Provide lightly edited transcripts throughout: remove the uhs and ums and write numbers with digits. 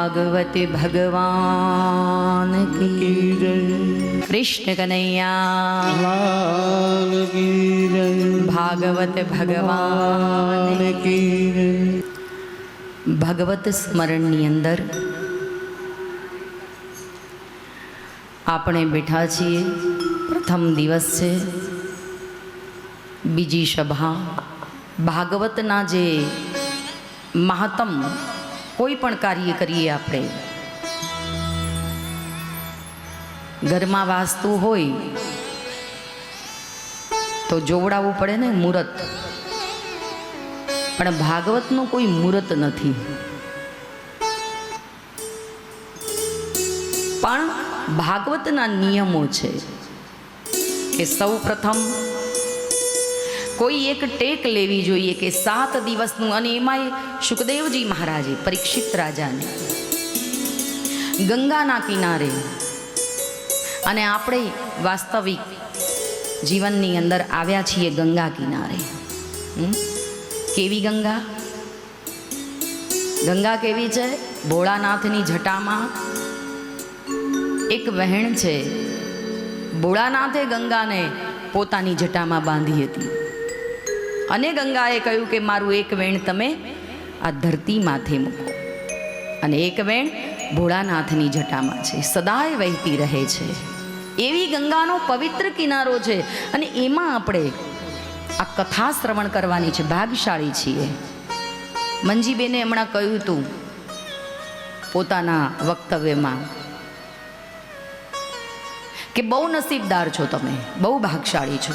भागवत भगवान की जय। कृष्ण कन्हैया लाल की जय। भागवत भगवान की जय। भगवत स्मरणની અંદર આપણે બેઠા છીએ। પ્રથમ દિવસ છે, બીજી સભા। ભાગવતના જે મહાત્મ કોઈ પણ કાર્ય કરીએ આપણે, ઘરમાં વાસ્તુ હોય તો જોવડાવવું પડે ને મુહૂર્ત, પણ ભાગવતનું કોઈ મુહૂર્ત નથી। પણ ભાગવતના નિયમો છે કે સૌ પ્રથમ કોઈ એક ટેક લેવી જોઈએ કે 7 દિવસનું, અને એમાંય સુખદેવજી મહારાજે પરીક્ષિત રાજાને ગંગાના કિનારે, અને આપણે વાસ્તવિક જીવનની અંદર આવ્યા છીએ ગંગા કિનારે। કેવી ગંગા? ગંગા કેવી છે? ભોળાનાથની જટામાં એક વહેણ છે। ભોળાનાથે ગંગાને પોતાની જટામાં બાંધી હતી, અને ગંગાએ કહ્યું કે મારું એક વેણ તમે આ ધરતી માથે મૂકો, અને એક વેણ ભોળાનાથની જટામાં છે, સદાય વહેતી રહે છે। એવી ગંગાનો પવિત્ર કિનારો છે, અને એમાં આપણે આ કથા શ્રવણ કરવાની છે। ભાગ્યશાળી છીએ। મંજીબેને હમણાં કહ્યું હતું પોતાના વક્તવ્યમાં કે બહુ નસીબદાર છો તમે, બહુ ભાગ્યશાળી છો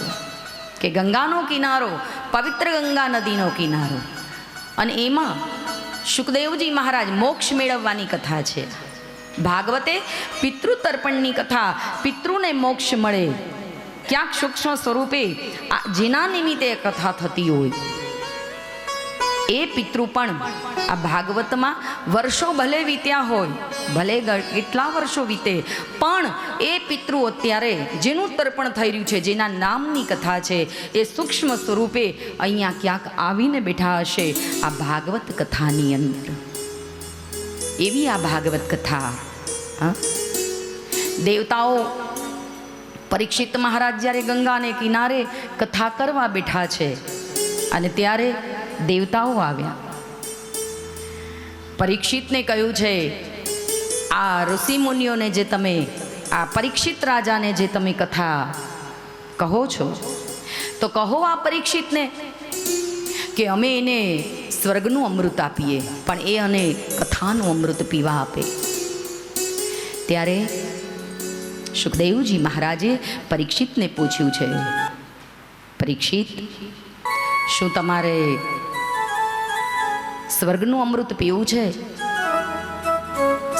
કે ગંગાનો કિનારો, પવિત્ર ગંગા નદીનો કિનારો, અને એમાં સુખદેવજી મહારાજ મોક્ષ મેળવવાની કથા છે। ભાગવતે પિતૃ તર્પણની કથા, પિતૃને મોક્ષ મળે ક્યાંક સૂક્ષ્મ સ્વરૂપે જેના નિમિત્તે કથા થતી હોય એ પિતૃ પણ આ ભાગવતમાં વર્ષો ભલે વીત્યા હોય, ભલે કેટલા વર્ષો વીતે, પણ એ પિતૃ અત્યારે જેનું તર્પણ થઈ રહ્યું છે, જેના નામની કથા છે, એ સૂક્ષ્મ સ્વરૂપે અહીંયા ક્યાંક આવીને બેઠા હશે આ ભાગવત કથાની અંદર। એવી આ ભાગવત કથા। દેવતાઓ પરીક્ષિત મહારાજ જ્યારે ગંગાને કિનારે કથા કરવા બેઠા છે, અને ત્યારે દેવતાઓ આવ્યા। પરીક્ષિતને કહ્યું છે આ ઋષિ મુનિઓને જે તમે, આ પરીક્ષિત રાજાને જે તમે કથા કહો છો, તો કહો આ પરીક્ષિતને કે અમે એને સ્વર્ગનું અમૃત આપીએ, પણ એ અને કથાનું અમૃત પીવા આપે। ત્યારે સુખદેવજી મહારાજે પરીક્ષિતને પૂછ્યું છે, પરીક્ષિત, શું તમારે સ્વર્ગનું અમૃત પીવું છે?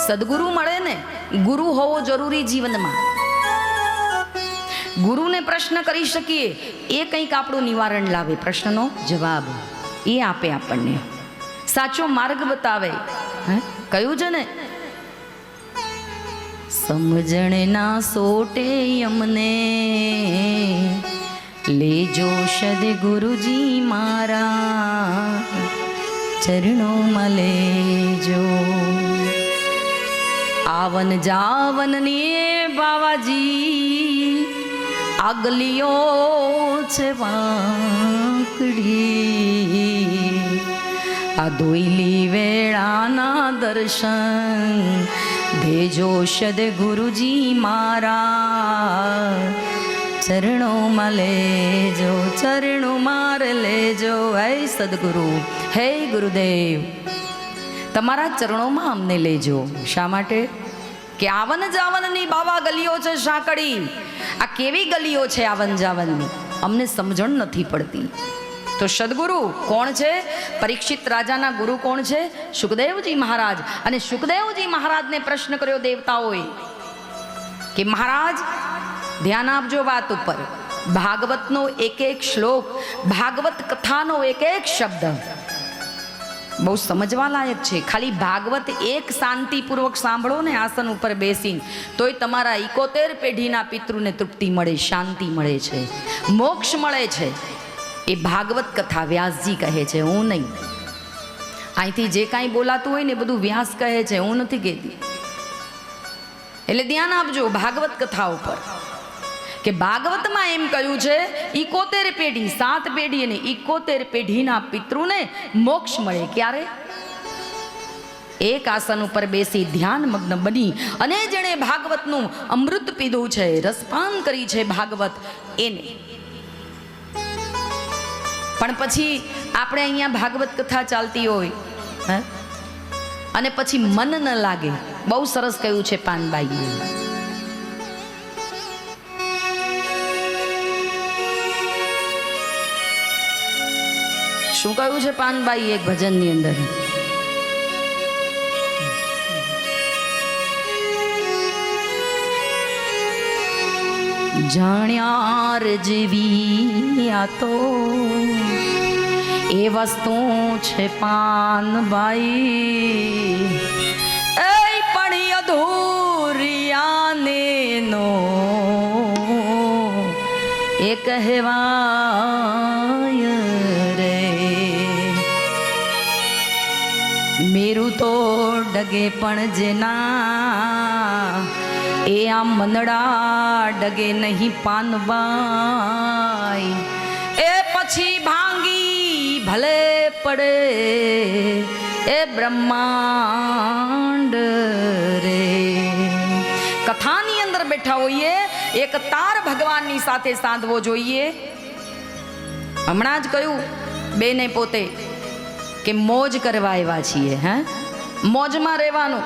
સદગુરુ મળે ને, ગુરુ હોવો જરૂરી જીવનમાં। ગુરુને પ્રશ્ન કરી શકીએ, એ કંઈક આપણું નિવારણ લાવે, પ્રશ્નનો જવાબ એ આપે, આપણને સાચો માર્ગ બતાવે। કહ્યું છે ને, સમજણના સોટે અમને લેજો સદગુરુજી મારા ચરણોમાં લેજો। આવન જાવનની બાવાજી આ ગલીઓ છે વાંકડી, આ ધોઈલી વેળાના દર્શન દેજો સદગુરુજી મારા ચરણોમાં લેજો, ચરણો માર લેજો। હે સદગુરુ, હે ગુરુદેવ, તમારા ચરણોમાં અમને લેજો। શા માટે? કે આવન જાવનની બાવા ગલીઓ છે સાંકડી। આ કેવી ગલીઓ છે આવન જાવનની? અમને સમજણ નથી પડતી। તો સદગુરુ કોણ છે? પરીક્ષિત રાજાના ગુરુ કોણ છે? સુખદેવજી મહારાજ। અને સુખદેવજી મહારાજને પ્રશ્ન કર્યો દેવતાઓએ કે મહારાજ ધ્યાન આપજો વાત ઉપર, ભાગવતનો એક એક શ્લોક, ભાગવત કથાનો એક એક શબ્દ બહુ સમજવા લાયક છે। ખાલી ભાગવત એક શાંતિપૂર્વક સાંભળો ને આસન ઉપર બેસીને, તોય તમારા 71 પેઢીના પિતૃને તૃપ્તિ મળે, શાંતિ મળે છે, મોક્ષ મળે છે। એ ભાગવત કથા વ્યાસજી કહે છે, હું નહીં। અહીંથી જે કાંઈ બોલાતું હોય ને એ બધું વ્યાસ કહે છે, હું નથી કહેતી. એટલે ધ્યાન આપજો ભાગવત કથા ઉપર કે ભાગવતમાં એમ કહ્યું છે 71 પેઢી 7 પેઢી અને 71 પેઢીના પિતૃને મોક્ષ મળે. ક્યારે? એક આસન ઉપર બેસી ધ્યાન મગ્ન બની અને જેણે ભાગવતનું અમૃત પીધું છે, રસપાન કરી છે ભાગવત, એને. પણ પછી આપણે અહીંયા ભાગવત કથા ચાલતી હોય હે અને પછી મન ન લાગે. બહુ સરસ કહ્યું છે પાનબાઈએ. શું કહ્યું છે પાનબાઈ એક ભજનની અંદર? જાણ્યાર જેવી આ તો એ વસ્તુ છે પાનબાઈ, એ પણ અધૂરિયાને નો એ કહેવાય રે. મેરું તો ડગે પણ જેના એ આ મનડા ડગે નહીં પાનબાઈ. એ પછી ભાંગી ભલે પડે એ બ્રહ્માંડ રે. કથાની અંદર બેઠા હોઈએ, એક તાર ભગવાનની સાથે સાધવો જોઈએ. હમણાં જ કહ્યું બેને પોતે કે મોજ કરવા આવ્યા છીએ, હે મોજમાં રહેવાનું.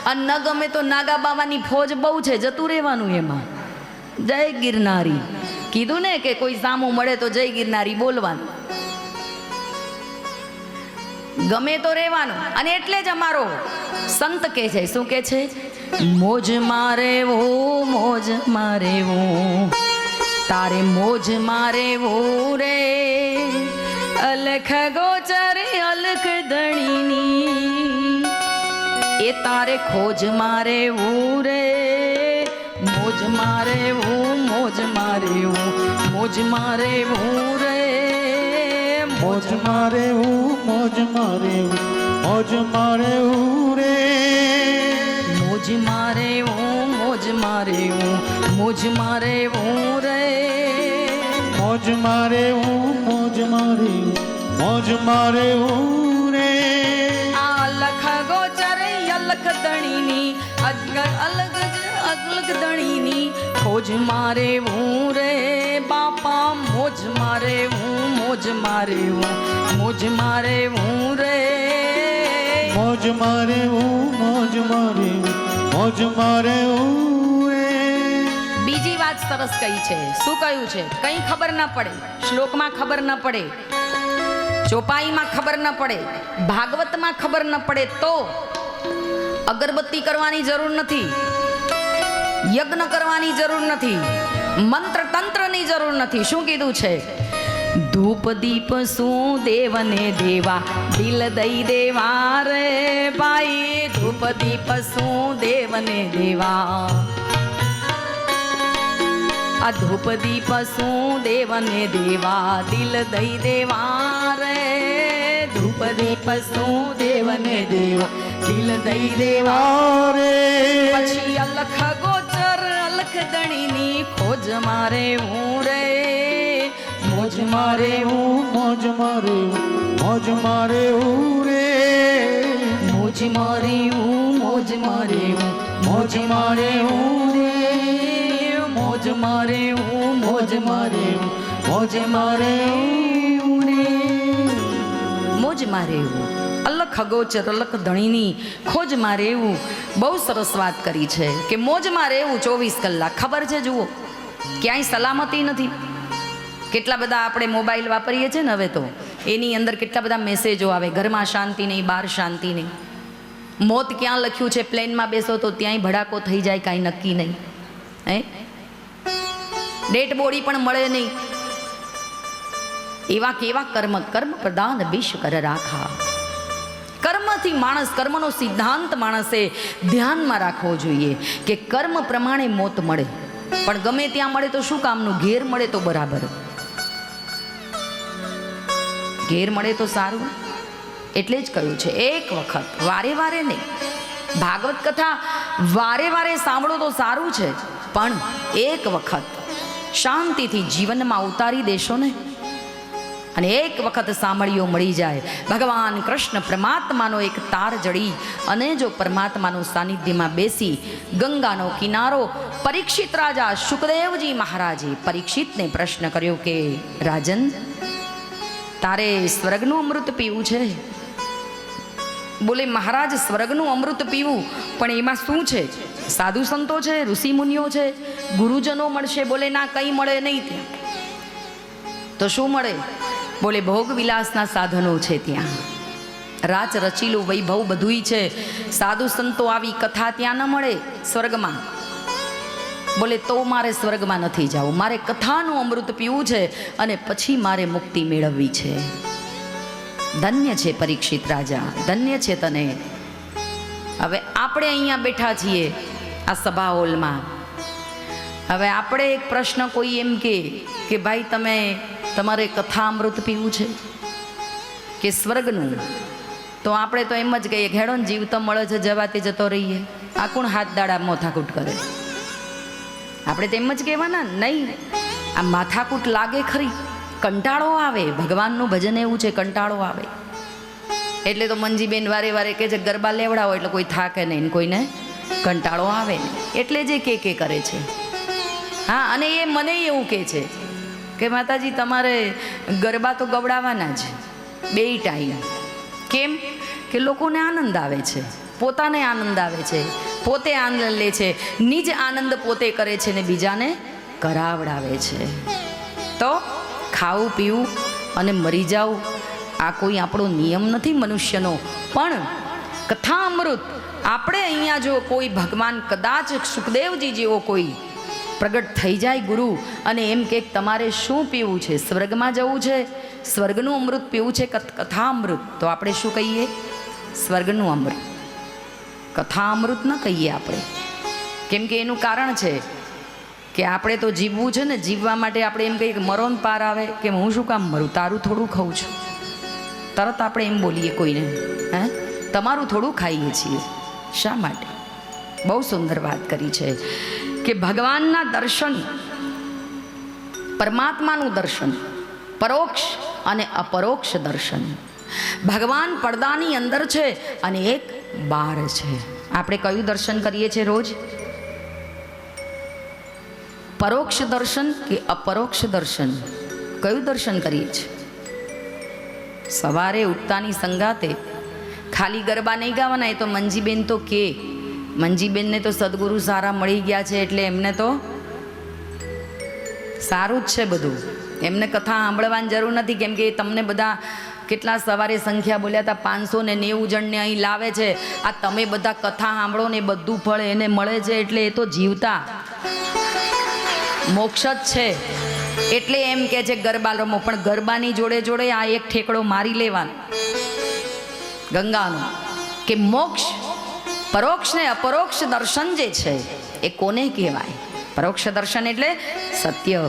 અને ન ગમે તો નાગા બાવાની ફોજ બહુ છે, જતું રહેવાનું એમાં. જય ગિરનારી કીધું ને કે કોઈ સામું મળે તો જય ગિરનારી બોલવાનું, ગમે તો રહેવાનું. અને એટલે જ અમારો સંત કહે છે, શું કહે છે? મોજ મારે વો મોજ મારે વો, તારે મોજ મારે વો રે. અલખ ગોચર અલખ ધણીની એ તારે ખોજ મારે વું રે. મોજ મારે વું મોજ મારે વું મોજ મારે વું રે. મોજ મારે હું મોજ મારે હું મોજ મારે હું રે. મોજ મારે વું મોજ મારે વું મોજ મારે વું રે. મોજ મારે હું મોજ મારે હું મોજ મારે હું રે. આ લખ ગોચર અલખ ધણીની અલગ અલગ ધણીની ખોજ મારે હું રે. બાપા મોજ મારે હું મોજ મારે હું મોજ મારે હું રે. મોજ મારે હું મોજ મારે હું મોજ મારે હું રે. બીજી વાત સરસ કહી છે. શું કહ્યું છે? કંઈ ખબર ન પડે, શ્લોકમાં ખબર ન પડે, ચોપાઈમાં ખબર ન પડે, ભાગવતમાં ખબર ન પડે તો અગરબત્તી કરવાની જરૂર નથી, યજ્ઞ કરવાની જરૂર નથી, મંત્ર તંત્રની જરૂર નથી. શું કીધું છે? ધૂપ દીપ શું દેવને દેવા દિલ દઈ દેવા રે ભાઈ. ધૂપ દીપ શું દેવને દેવા, આ ધૂપ દીપ શું દેવને દેવા દિલ દઈ દેવા રે. ધૂપ દીપ શું દેવને દેવા દિલ દઈ દેવા રે. પછી અલખ ગોચર અલખ ધણીની ખોજ મારે હું રે. મોજ મારે હું મોજ મારે હું મોજ મારે હું રે. મોજ મારે હું મોજ મારે હું મોજ મારે હું રે. મોજ મારે હું મોજ મારે હું મોજ મારે હું રે. મોજ મારે એવું અલખ અગોચર અલખ ધણીની ખોજ મારે એવું. બહુ સરસ વાત કરી છે કે મોજમાં રહેવું 24 કલાક. ખબર છે, જુઓ ક્યાંય સલામતી નથી. કેટલા બધા આપણે મોબાઈલ વાપરીએ છીએ ને હવે તો, એની અંદર કેટલા બધા મેસેજો આવે, ઘરમાં શાંતિ નહીં, બહાર શાંતિ નહીં. મોત ક્યાં લખ્યું છે, પ્લેનમાં બેસો તો ત્યાંય ભડાકો થઈ જાય, કાંઈ નક્કી નહીં. હે ડેડ બોડી પણ મળે નહીં. એવા કેવા કર્મ, કર્મ પ્રદાન વિશ્વ કર રાખા. કર્મથી માણસ, કર્મનો સિદ્ધાંત માણસે ધ્યાનમાં રાખવો જોઈએ કે કર્મ પ્રમાણે મોત મળે. પણ ગમે ત્યાં મળે તો શું કામનું? ઘેર મળે તો બરાબર, ઘેર મળે તો સારું. એટલે જ કહ્યું છે એક વખત, વારે વારે નહીં. ભાગવત કથા વારે વારે સાંભળો તો સારું છે, પણ એક વખત શાંતિથી જીવનમાં ઉતારી દેશો ને, અને એક વખત સાંભળીઓ મળી જાય. ભગવાન કૃષ્ણ પરમાત્માનો એક તાર જડી અને જો પરમાત્માનું સાનિધ્યમાં બેસી ગંગાનો કિનારો પરીક્ષિત રાજા શુકદેવજી મહારાજે પરીક્ષિતને પ્રશ્ન કર્યો કે રાજન, તારે સ્વર્ગનું અમૃત પીવું છે? બોલે મહારાજ, સ્વર્ગનું અમૃત પીવું, પણ એમાં શું છે? સાધુ સંતો છે, ઋષિ મુનિઓ છે, ગુરુજનો મળશે? બોલે ના, કંઈ મળે નહીં ત્યાં. તો શું મળે? બોલે ભોગ વિલાસના સાધનો છે ત્યાં, રાચ રચીલું વૈભવ બધુંય છે. સાધુ સંતો આવી કથા ત્યાં ન મળે સ્વર્ગમાં. બોલે તો મારે સ્વર્ગમાં નથી જવું, મારે કથાનું અમૃત પીવું છે અને પછી મારે મુક્તિ મેળવવી છે. ધન્ય છે પરીક્ષિત રાજા, ધન્ય છે તને. હવે આપણે અહીંયા બેઠા છીએ આ સભા હોલમાં. હવે આપણે એક પ્રશ્ન કોઈ એમ કે ભાઈ તમે તમારે કથા અમૃત પીવું છે કે સ્વર્ગનું? તો આપણે તો એમ જ કહીએ ઘેડો ને, જીવ તો મળે છે, જવાથી જતો રહીએ. આ કોણ હાથ દાડા માથાકૂટ કરે? આપણે તો એમ જ કહેવાના નહીં. આ માથાકૂટ લાગે ખરી, કંટાળો આવે. ભગવાનનું ભજન એવું છે, કંટાળો આવે. એટલે તો મંજીબેન વારે વારે કે છે ગરબા લેવડાવો એટલે કોઈ થાકે નહીં, કોઈને કંટાળો આવે નહીં, એટલે જે કે કરે છે. હા, અને એ મને એવું કહે છે કે માતાજી તમારે ગરબા તો ગવડાવવાના જ, બેય ટાઈમ. કેમ? કે લોકોને આનંદ આવે છે, પોતાને આનંદ આવે છે, પોતે આનંદ લે છે, નિજ આનંદ પોતે કરે છે ને બીજાને કરાવડાવે છે. તો ખાવું પીવું અને મરી જાવું આ કોઈ આપણો નિયમ નથી મનુષ્યનો. પણ કથા અમૃત આપણે અહીંયા જો કોઈ ભગવાન કદાચ સુખદેવજી જેવો કોઈ પ્રગટ થઈ જાય ગુરુ અને એમ કે તમારે શું પીવું છે? સ્વર્ગમાં જવું છે, સ્વર્ગનું અમૃત પીવું છે, કથા અમૃત. તો આપણે શું કહીએ? સ્વર્ગનું અમૃત. કથા અમૃત ન કહીએ આપણે. કેમ કે એનું કારણ છે કે આપણે તો જીવવું છે ને, જીવવા માટે આપણે એમ કહીએ કે મરો ને પાર આવે, કે હું શું કામ મરું, તારું થોડું ખાઉં છું. તરત આપણે એમ બોલીએ કોઈને, હે તમારું થોડું ખાઈએ છીએ. શા માટે? બહુ સુંદર વાત કરી છે કે ભગવાનના દર્શન, પરમાત્માનું દર્શન, પરોક્ષ અને અપરોક્ષ દર્શન. ભગવાન પડદાની અંદર છે અને એક બહાર છે. આપણે કયું દર્શન કરીએ છીએ રોજ? પરોક્ષ દર્શન કે અપરોક્ષ દર્શન? કયું દર્શન કરીએ છીએ? સવારે ઉઠતાની સંગાતે ખાલી ગરબા નહીં ગાવાના. એ તો મંજીબેન તો કે મંજીબેનને તો સદગુરુ સારા મળી ગયા છે એટલે એમને તો સારું જ છે બધું. એમને કથા સાંભળવાની જરૂર નથી. કેમ કે તમને બધા કેટલા સવારે સંખ્યા બોલ્યા હતા, 590 જણને અહીં લાવે છે. આ તમે બધા કથા સાંભળો ને બધું ફળ એને મળે છે, એટલે એ તો જીવતા મોક્ષ જ છે. એટલે એમ કે છે ગરબા રમો, પણ ગરબાની જોડે જોડે આ એક ઠેકડો મારી લેવાનો ગંગાનો, કે મોક્ષ પરોક્ષ ને અપરોક્ષ દર્શન જે છે એ કોને કહેવાય? પરોક્ષ દર્શન એટલે સત્ય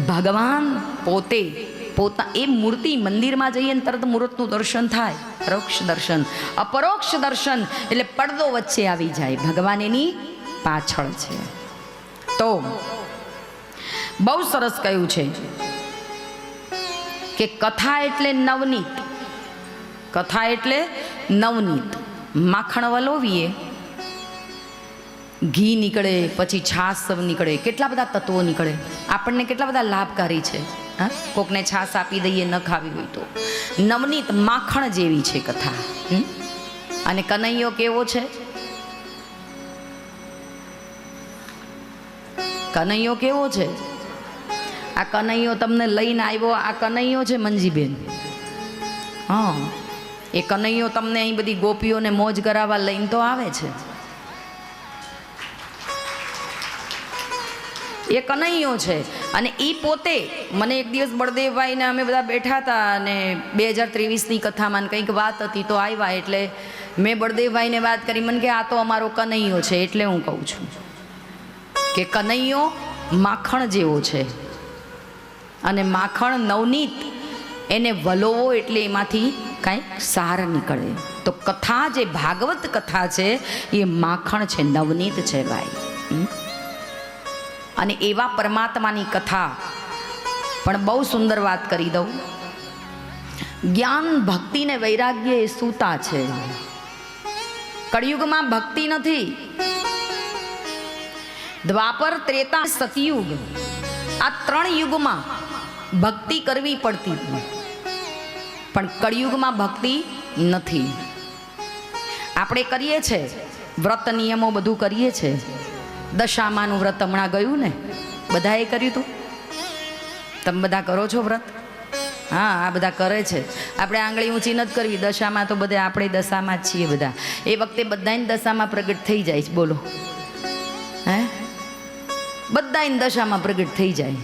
ભગવાન પોતે એ મૂર્તિ. મંદિરમાં જઈએ ને તરત મૂર્તનું દર્શન થાય, પરોક્ષ દર્શન. અપરોક્ષ દર્શન એટલે પડદો વચ્ચે આવી જાય, ભગવાન એની પાછળ છે. તો બહુ સરસ કહ્યું છે કે કથા એટલે નવનીત. કથા એટલે નવનીત. માખણ વલોવીએ, ઘી નીકળે, પછી છાશ નીકળે, કેટલા બધા તત્વો નીકળે. આપણને કેટલા બધા લાભકારી છે. હા, કોકને છાશ આપી દઈએ ન ખાવી હોય તો. નવનીત માખણ જેવી છે કથા. અને કનૈયો કેવો છે? કનૈયો કેવો છે? આ કનૈયો તમને લઈને આવ્યો, આ કનૈયો છે મંજીબેન. હા, એ કનૈયો તમને અહીં બધી ગોપીઓને મોજ કરાવવા લઈને તો આવે છે. એ કનૈયો છે. અને એ પોતે મને એક દિવસ બળદેવભાઈને અમે બધા બેઠા હતા અને 2023ની કથામાં કંઈક વાત હતી તો આવ્યા, એટલે મેં બળદેવભાઈને વાત કરી. મને કે આ તો અમારો કનૈયો છે. એટલે હું કહું છું કે કનૈયો માખણ જેવો છે અને માખણ નવનીત, એને વલોવો એટલે એમાંથી કાંઈક સાર નીકળે. તો કથા જે ભાગવત કથા છે એ માખણ છે, નવનીત છે ભાઈ. અને એવા પરમાત્માની કથા પણ બહુ સુંદર વાત કરી દઉં. જ્ઞાન ભક્તિ ને વૈરાગ્ય એ સૂતા છે. કળિયુગમાં ભક્તિ નથી. દ્વાપર, ત્રેતા, સતયુગ આ 3 યુગમાં ભક્તિ કરવી પડતી હતી, પણ કળિયુગમાં ભક્તિ નથી. આપણે કરીએ છે વ્રત નિયમો બધું કરીએ છે. દશામાનું વ્રત હમણાં ગયું ને, બધાએ કર્યું હતું. તમે બધા કરો છો વ્રત? હા, આ બધા કરે છે. આપણે આંગળી ઊંચી નથી કરવી. દશામાં તો બધા આપણે દશામાં જ છીએ બધા. એ વખતે બધાની દશામાં પ્રગટ થઈ જાય છે. બોલો હે, બધાની દશામાં પ્રગટ થઈ જાય.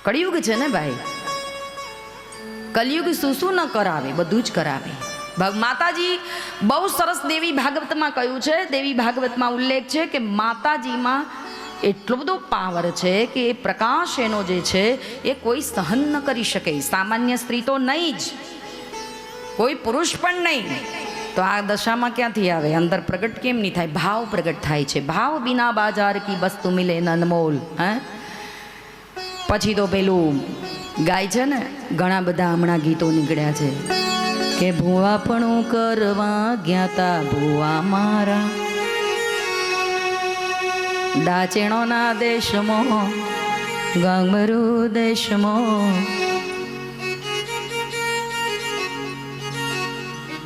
કળિયુગ છે ને ભાઈ. કલયુગ શું ન કરાવે, બધું જ કરાવે. માતાજી બહુ સરસ દેવી ભાગવતમાં કહ્યું છે. દેવી ભાગવતમાં ઉલ્લેખ છે કે માતાજીમાં એટલો બધો પાવર છે કે એ પ્રકાશ એનો જે છે એ કોઈ સહન ન કરી શકે. સામાન્ય સ્ત્રી તો નહીં જ, કોઈ પુરુષ પણ નહીં. તો આ દશામાં ક્યાંથી આવે? અંદર પ્રગટ કેમ નહીં થાય? ભાવ પ્રગટ થાય છે. ભાવ બિના બાજાર કી વસ્તુ મિલે ન અનમોલ. હે, પછી તો પેલું ગાય છે ને, ઘણા બધા હમણાં ગીતો નીકળ્યા છે કે ભૂવાપણું કરવા જ્ઞાતા ભૂવા મારા, દાચેણોના દેશમાં ગાંગમરૂ દેશમાં.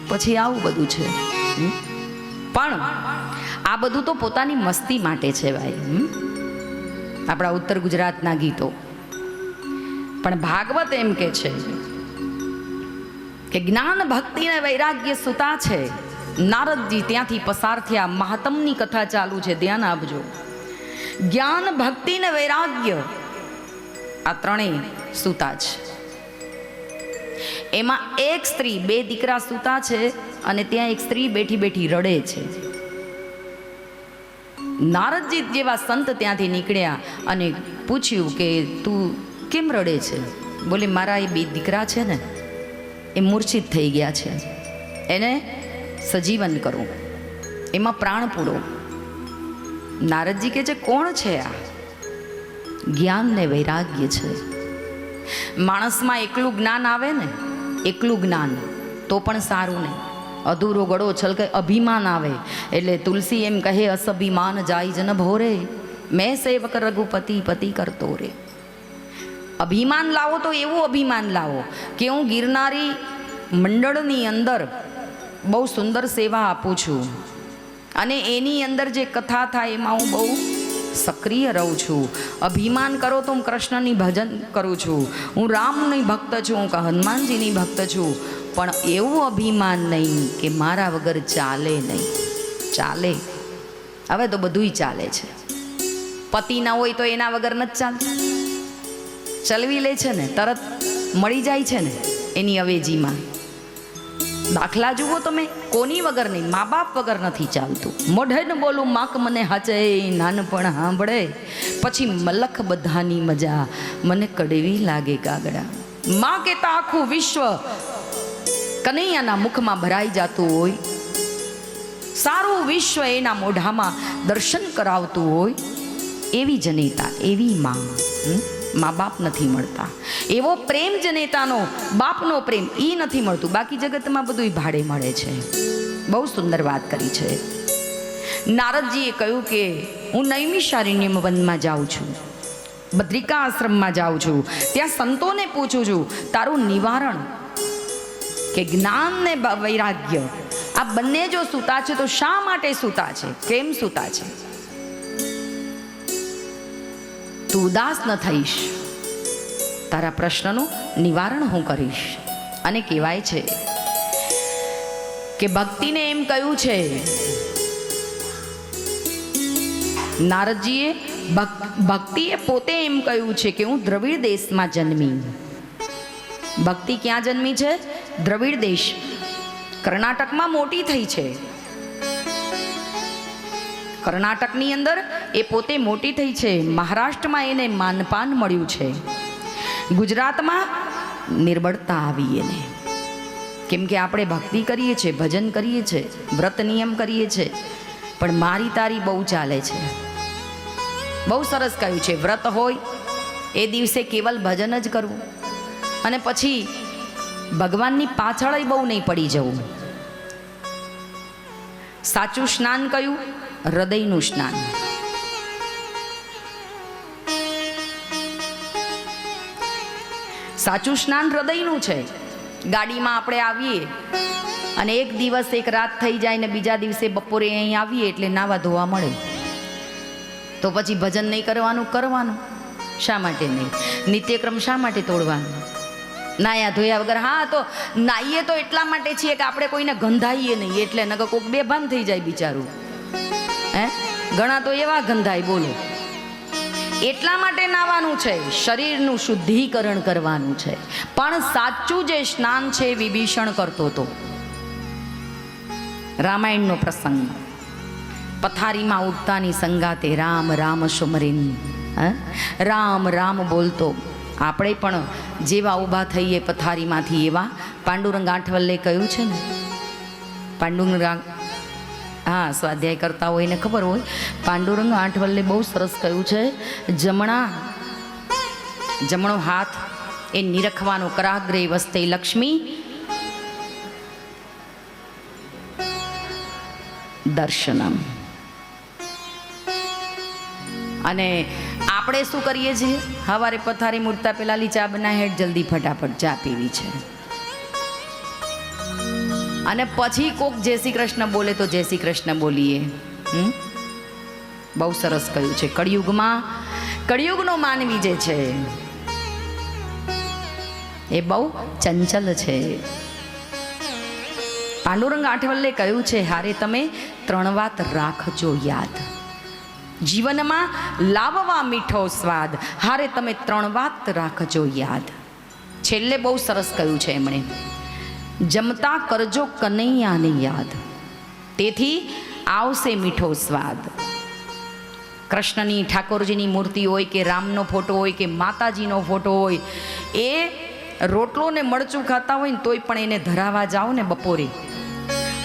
પછી આવું બધું છે. પણ આ બધું તો પોતાની મસ્તી માટે છે ભાઈ. આપણા ઉત્તર ગુજરાતના ગીતો. પણ ભાગવત એમ કે છે કે જ્ઞાન ભક્તિ ને વૈરાગ્ય સુતા છે. નારદજી ત્યાંથી પસાર થયા. મહાત્મની કથા ચાલુ છે, ધ્યાન આપજો. જ્ઞાન ભક્તિ ને વૈરાગ્ય આ 3 સુતા છે. એમાં એક સ્ત્રી, 2 દીકરા સુતા છે અને ત્યાં એક સ્ત્રી બેઠી બેઠી રડે છે. નારદજી જેવા સંત ત્યાંથી નીકળ્યા અને પૂછ્યું કે તું કેમ રડે છે? બોલે મારા એ 2 દીકરા છે ને એ મૂર્છિત થઈ ગયા છે, એને સજીવન કરો, એમાં પ્રાણ પૂરો. નારદજી કહે છે કોણ છે આ? જ્ઞાન ને વૈરાગ્ય છે. માણસમાં એકલું જ્ઞાન આવે ને, એકલું જ્ઞાન તો પણ સારું નહીં. અધૂરો ગળો છલકે અભિમાન આવે. એટલે તુલસી એમ કહે અસભિમાન જાય જન ભોરે, મેં સેવક રઘુપતિ પતિ કરતો રે. અભિમાન લાવો તો એવું અભિમાન લાવો કે હું ગિરનારી મંડળની અંદર બહુ સુંદર સેવા આપું છું અને એની અંદર જે કથા થાય એમાં હું બહુ સક્રિય રહું છું. અભિમાન કરો તો હું કૃષ્ણની ભજન કરું છું, હું રામની ભક્ત છું, હું હનુમાનજીની ભક્ત છું. પણ એવું અભિમાન નહીં કે મારા વગર ચાલે નહીં. ચાલે, હવે તો બધુંય ચાલે છે. પતિ ના હોય તો એના વગર નથી ચાલતું. ચલવી લે છે ને, તરત મળી જાય છે ને એની અવેજીમાં. દાખલા જુઓ તમે, કોની વગર નહીં, મા બાપ વગર નથી ચાલતું. મોઢે ન બોલું માક મને હાચે, નાનપણ સાંભળે પછી મલખ બધાની મજા, મને કડવી લાગે કાગડા. માં કહેતા આખું વિશ્વ કનૈયાના મુખમાં ભરાઈ જતું હોય, સારું વિશ્વ એના મોઢામાં દર્શન કરાવતું હોય, એવી જનેતા, એવી માં. મા બાપ નથી મળતા. એવો પ્રેમ જનેતાનો, બાપનો પ્રેમ એ નથી મળતું. બાકી જગતમાં બધું ભાડે મળે છે. બહુ સુંદર વાત કરી છે. નારદજીએ કહ્યું કે હું નૈમિષારણ્ય વનમાં જાઉં છું, બદ્રિકા આશ્રમમાં જાઉં છું, ત્યાં સંતોને પૂછું છું તારું નિવારણ કે જ્ઞાન ને વૈરાગ્ય આ બંને જો સૂતા છે તો શા માટે સૂતા છે, કેમ સૂતા છે? તું ઉદાસ ન થઈશ, તારા પ્રશ્નનું નિવારણ હું કરીશ. અને કહેવાય છે કે ભક્તિને એમ કહ્યું છે, નારદજીએ ભક્તિએ પોતે એમ કહ્યું છે કે હું દ્રવિડ દેશમાં જન્મી. ભક્તિ ક્યાં જન્મી છે? દ્રવિડ દેશ, કર્ણાટકમાં મોટી થઈ છે. કર્ણાટકની અંદર એ પોતે મોટી થઈ છે. મહારાષ્ટ્રમાં એને માનપાન મળ્યું છે. ગુજરાતમાં નિર્બળતા આવી એને. કેમ કે આપણે ભક્તિ કરીએ છીએ, ભજન કરીએ છીએ, વ્રત નિયમ કરીએ છીએ, પણ મારી તારી બહુ ચાલે છે. બહુ સરસ કહ્યું છે, વ્રત હોય એ દિવસે કેવલ ભજન જ કરવું અને પછી ભગવાનની પાછળ બહુ નહીં પડી જવું. સાચું સ્નાન કયું? હૃદયનું સ્નાન. સાચું સ્નાન હૃદયનું છે. ગાડીમાં આપણે આવીએ અને એક દિવસ એક રાત થઈ જાય ને બીજા દિવસે બપોરે અહીં આવીએ એટલે નાવા ધોવા મળે, તો પછી ભજન નહીં કરવાનું? કરવાનું. શા માટે નહીં? નિત્યક્રમ શા માટે તોડવાનું? નાયા ધોયા વગર. હા, તો નાહીએ તો એટલા માટે છીએ કે આપણે કોઈને ગંધાઈએ નહીં, એટલે નકર કોઈક બેભાન થઈ જાય બિચારું. હે, ઘણા તો એવા ગંધાય, બોલો. એટલા માટે નાવાનું છે, શરીરનું શુદ્ધિકરણ કરવાનું છે. પણ સાચું જે સ્નાન છે વિભીષણ કરતો હતો. રામાયણનો પ્રસંગ, પથારીમાં ઉઠતાની સંગાતે રામ રામ સુમરીન, રામ રામ બોલતો. આપણે પણ જેવા ઊભા થઈએ પથારીમાંથી એવા પાંડુરંગ આઠવલ્લે કહ્યું છે ને. પાંડુરંગ, હા, સ્વાધ્યાય કરતા હોય એને ખબર હોય, પાંડુરંગ આઠવલ્લે બહુ સરસ કહ્યું છે, જમણો હાથ એ નિરખવાનો, કરાગ્રે વસ્તે લક્ષ્મી દર્શનમ. અને આપણે શું કરીએ છીએ? સવારે પથારી મૂર્તા પેલાલી ચા બનાવી, હેઠ જલ્દી ફટાફટ ચા પીવી છે, અને પછી કોક જય શ્રી કૃષ્ણ બોલે તો જય શ્રી કૃષ્ણ બોલીએ. બહુ સરસ કહ્યું છે. કળિયુગમાં, કળિયુગનો માનવી જે છે એ બહુ ચંચલ છે. પાંડુરંગ આઠવલ્લે કહ્યું છે, હારે તમે 3 વાત રાખજો યાદ, જીવનમાં લાવવા મીઠો સ્વાદ, હારે તમે 3 વાત રાખજો યાદ. છેલ્લે બહુ સરસ કહ્યું છે એમણે, જમતા કરજો કનૈયાને યાદ, તેથી આવશે મીઠો સ્વાદ. કૃષ્ણની, ઠાકોરજીની મૂર્તિ હોય કે રામનો ફોટો હોય કે માતાજીનો ફોટો હોય, એ રોટલો ને મરચું ખાતા હોય ને તોય પણ એને ધરાવા જાઓ ને બપોરે,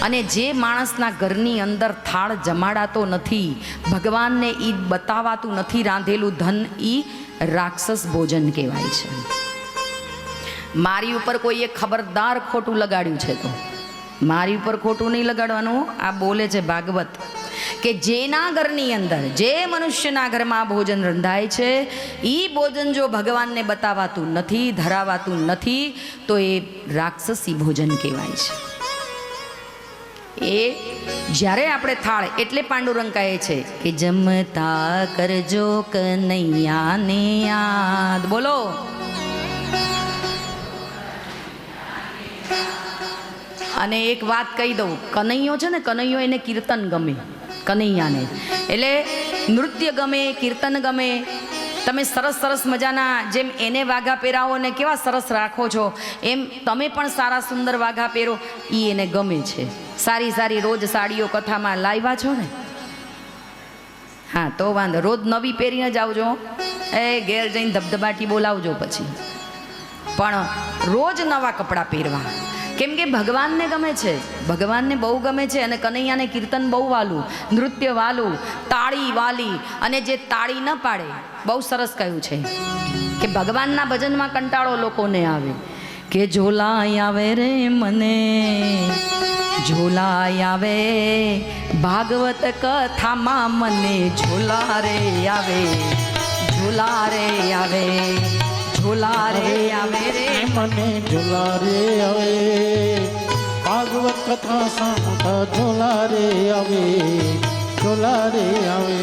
અને જે માણસના ઘરની અંદર થાળ જમાડાતો નથી, ભગવાનને એ બતાવાતું નથી રાંધેલું ધન, એ રાક્ષસ ભોજન કહેવાય છે. મારી ઉપર કોઈએ ખબરદાર ખોટું લગાડ્યું છે તો મારી ઉપર ખોટું નહીં લગાડવાનું. આ બોલે છે ભાગવત કે જેના ઘરની અંદર, જે મનુષ્યના ઘરમાં ભોજન રંધાય છે, એ ભોજન જો ભગવાનને બતાવાતું નથી, ધરાવાતું નથી, તો એ રાક્ષસી ભોજન કહેવાય છે. એ જ્યારે આપણે થાળ, એટલે પાંડુરંગ કહે છે કે જમતા કરજો કનૈયાને યાદ. બોલો. અને એક વાત કહી દઉં, કનૈયો છે ને, કનૈયો એને કીર્તન ગમે, કનૈયાને. એટલે નૃત્ય ગમે, કીર્તન ગમે. તમે સરસ સરસ મજાના, જેમ એને વાઘા પહેરાવો ને કેવા સરસ રાખો છો, એમ તમે પણ સારા સુંદર વાઘા પહેરો, એ એને ગમે છે. સારી સારી રોજ સાડીઓ કથામાં લાવ્યા છો ને, હા, તો વાંધો, રોજ નવી પહેરીને જ આવજો. એ ઘેર જઈને ધબધબાટી બોલાવજો પછી, પણ રોજ નવા કપડાં પહેરવા. કેમ કે ભગવાનને ગમે છે, ભગવાનને બહુ ગમે છે. અને કનૈયાને કીર્તન બહુ વાલું, નૃત્ય વાલું, તાળી વાલી. અને જે તાળી ન પાડે, બહુ સરસ કહ્યું છે કે ભગવાનના ભજનમાં કંટાળો લોકોને આવે કે ઝોલાય આવે રે મને, ઝોલાય આવે ભાગવત કથામાં મને, ઝોલા રે આવે, ઝોલા રે આવે, ઝોલા રે આવે રે મને, ઝોલા રે આવે ભાગવત કથા સાંભળતા, ઝોલા રે આવે, ઝોલા રે આવે.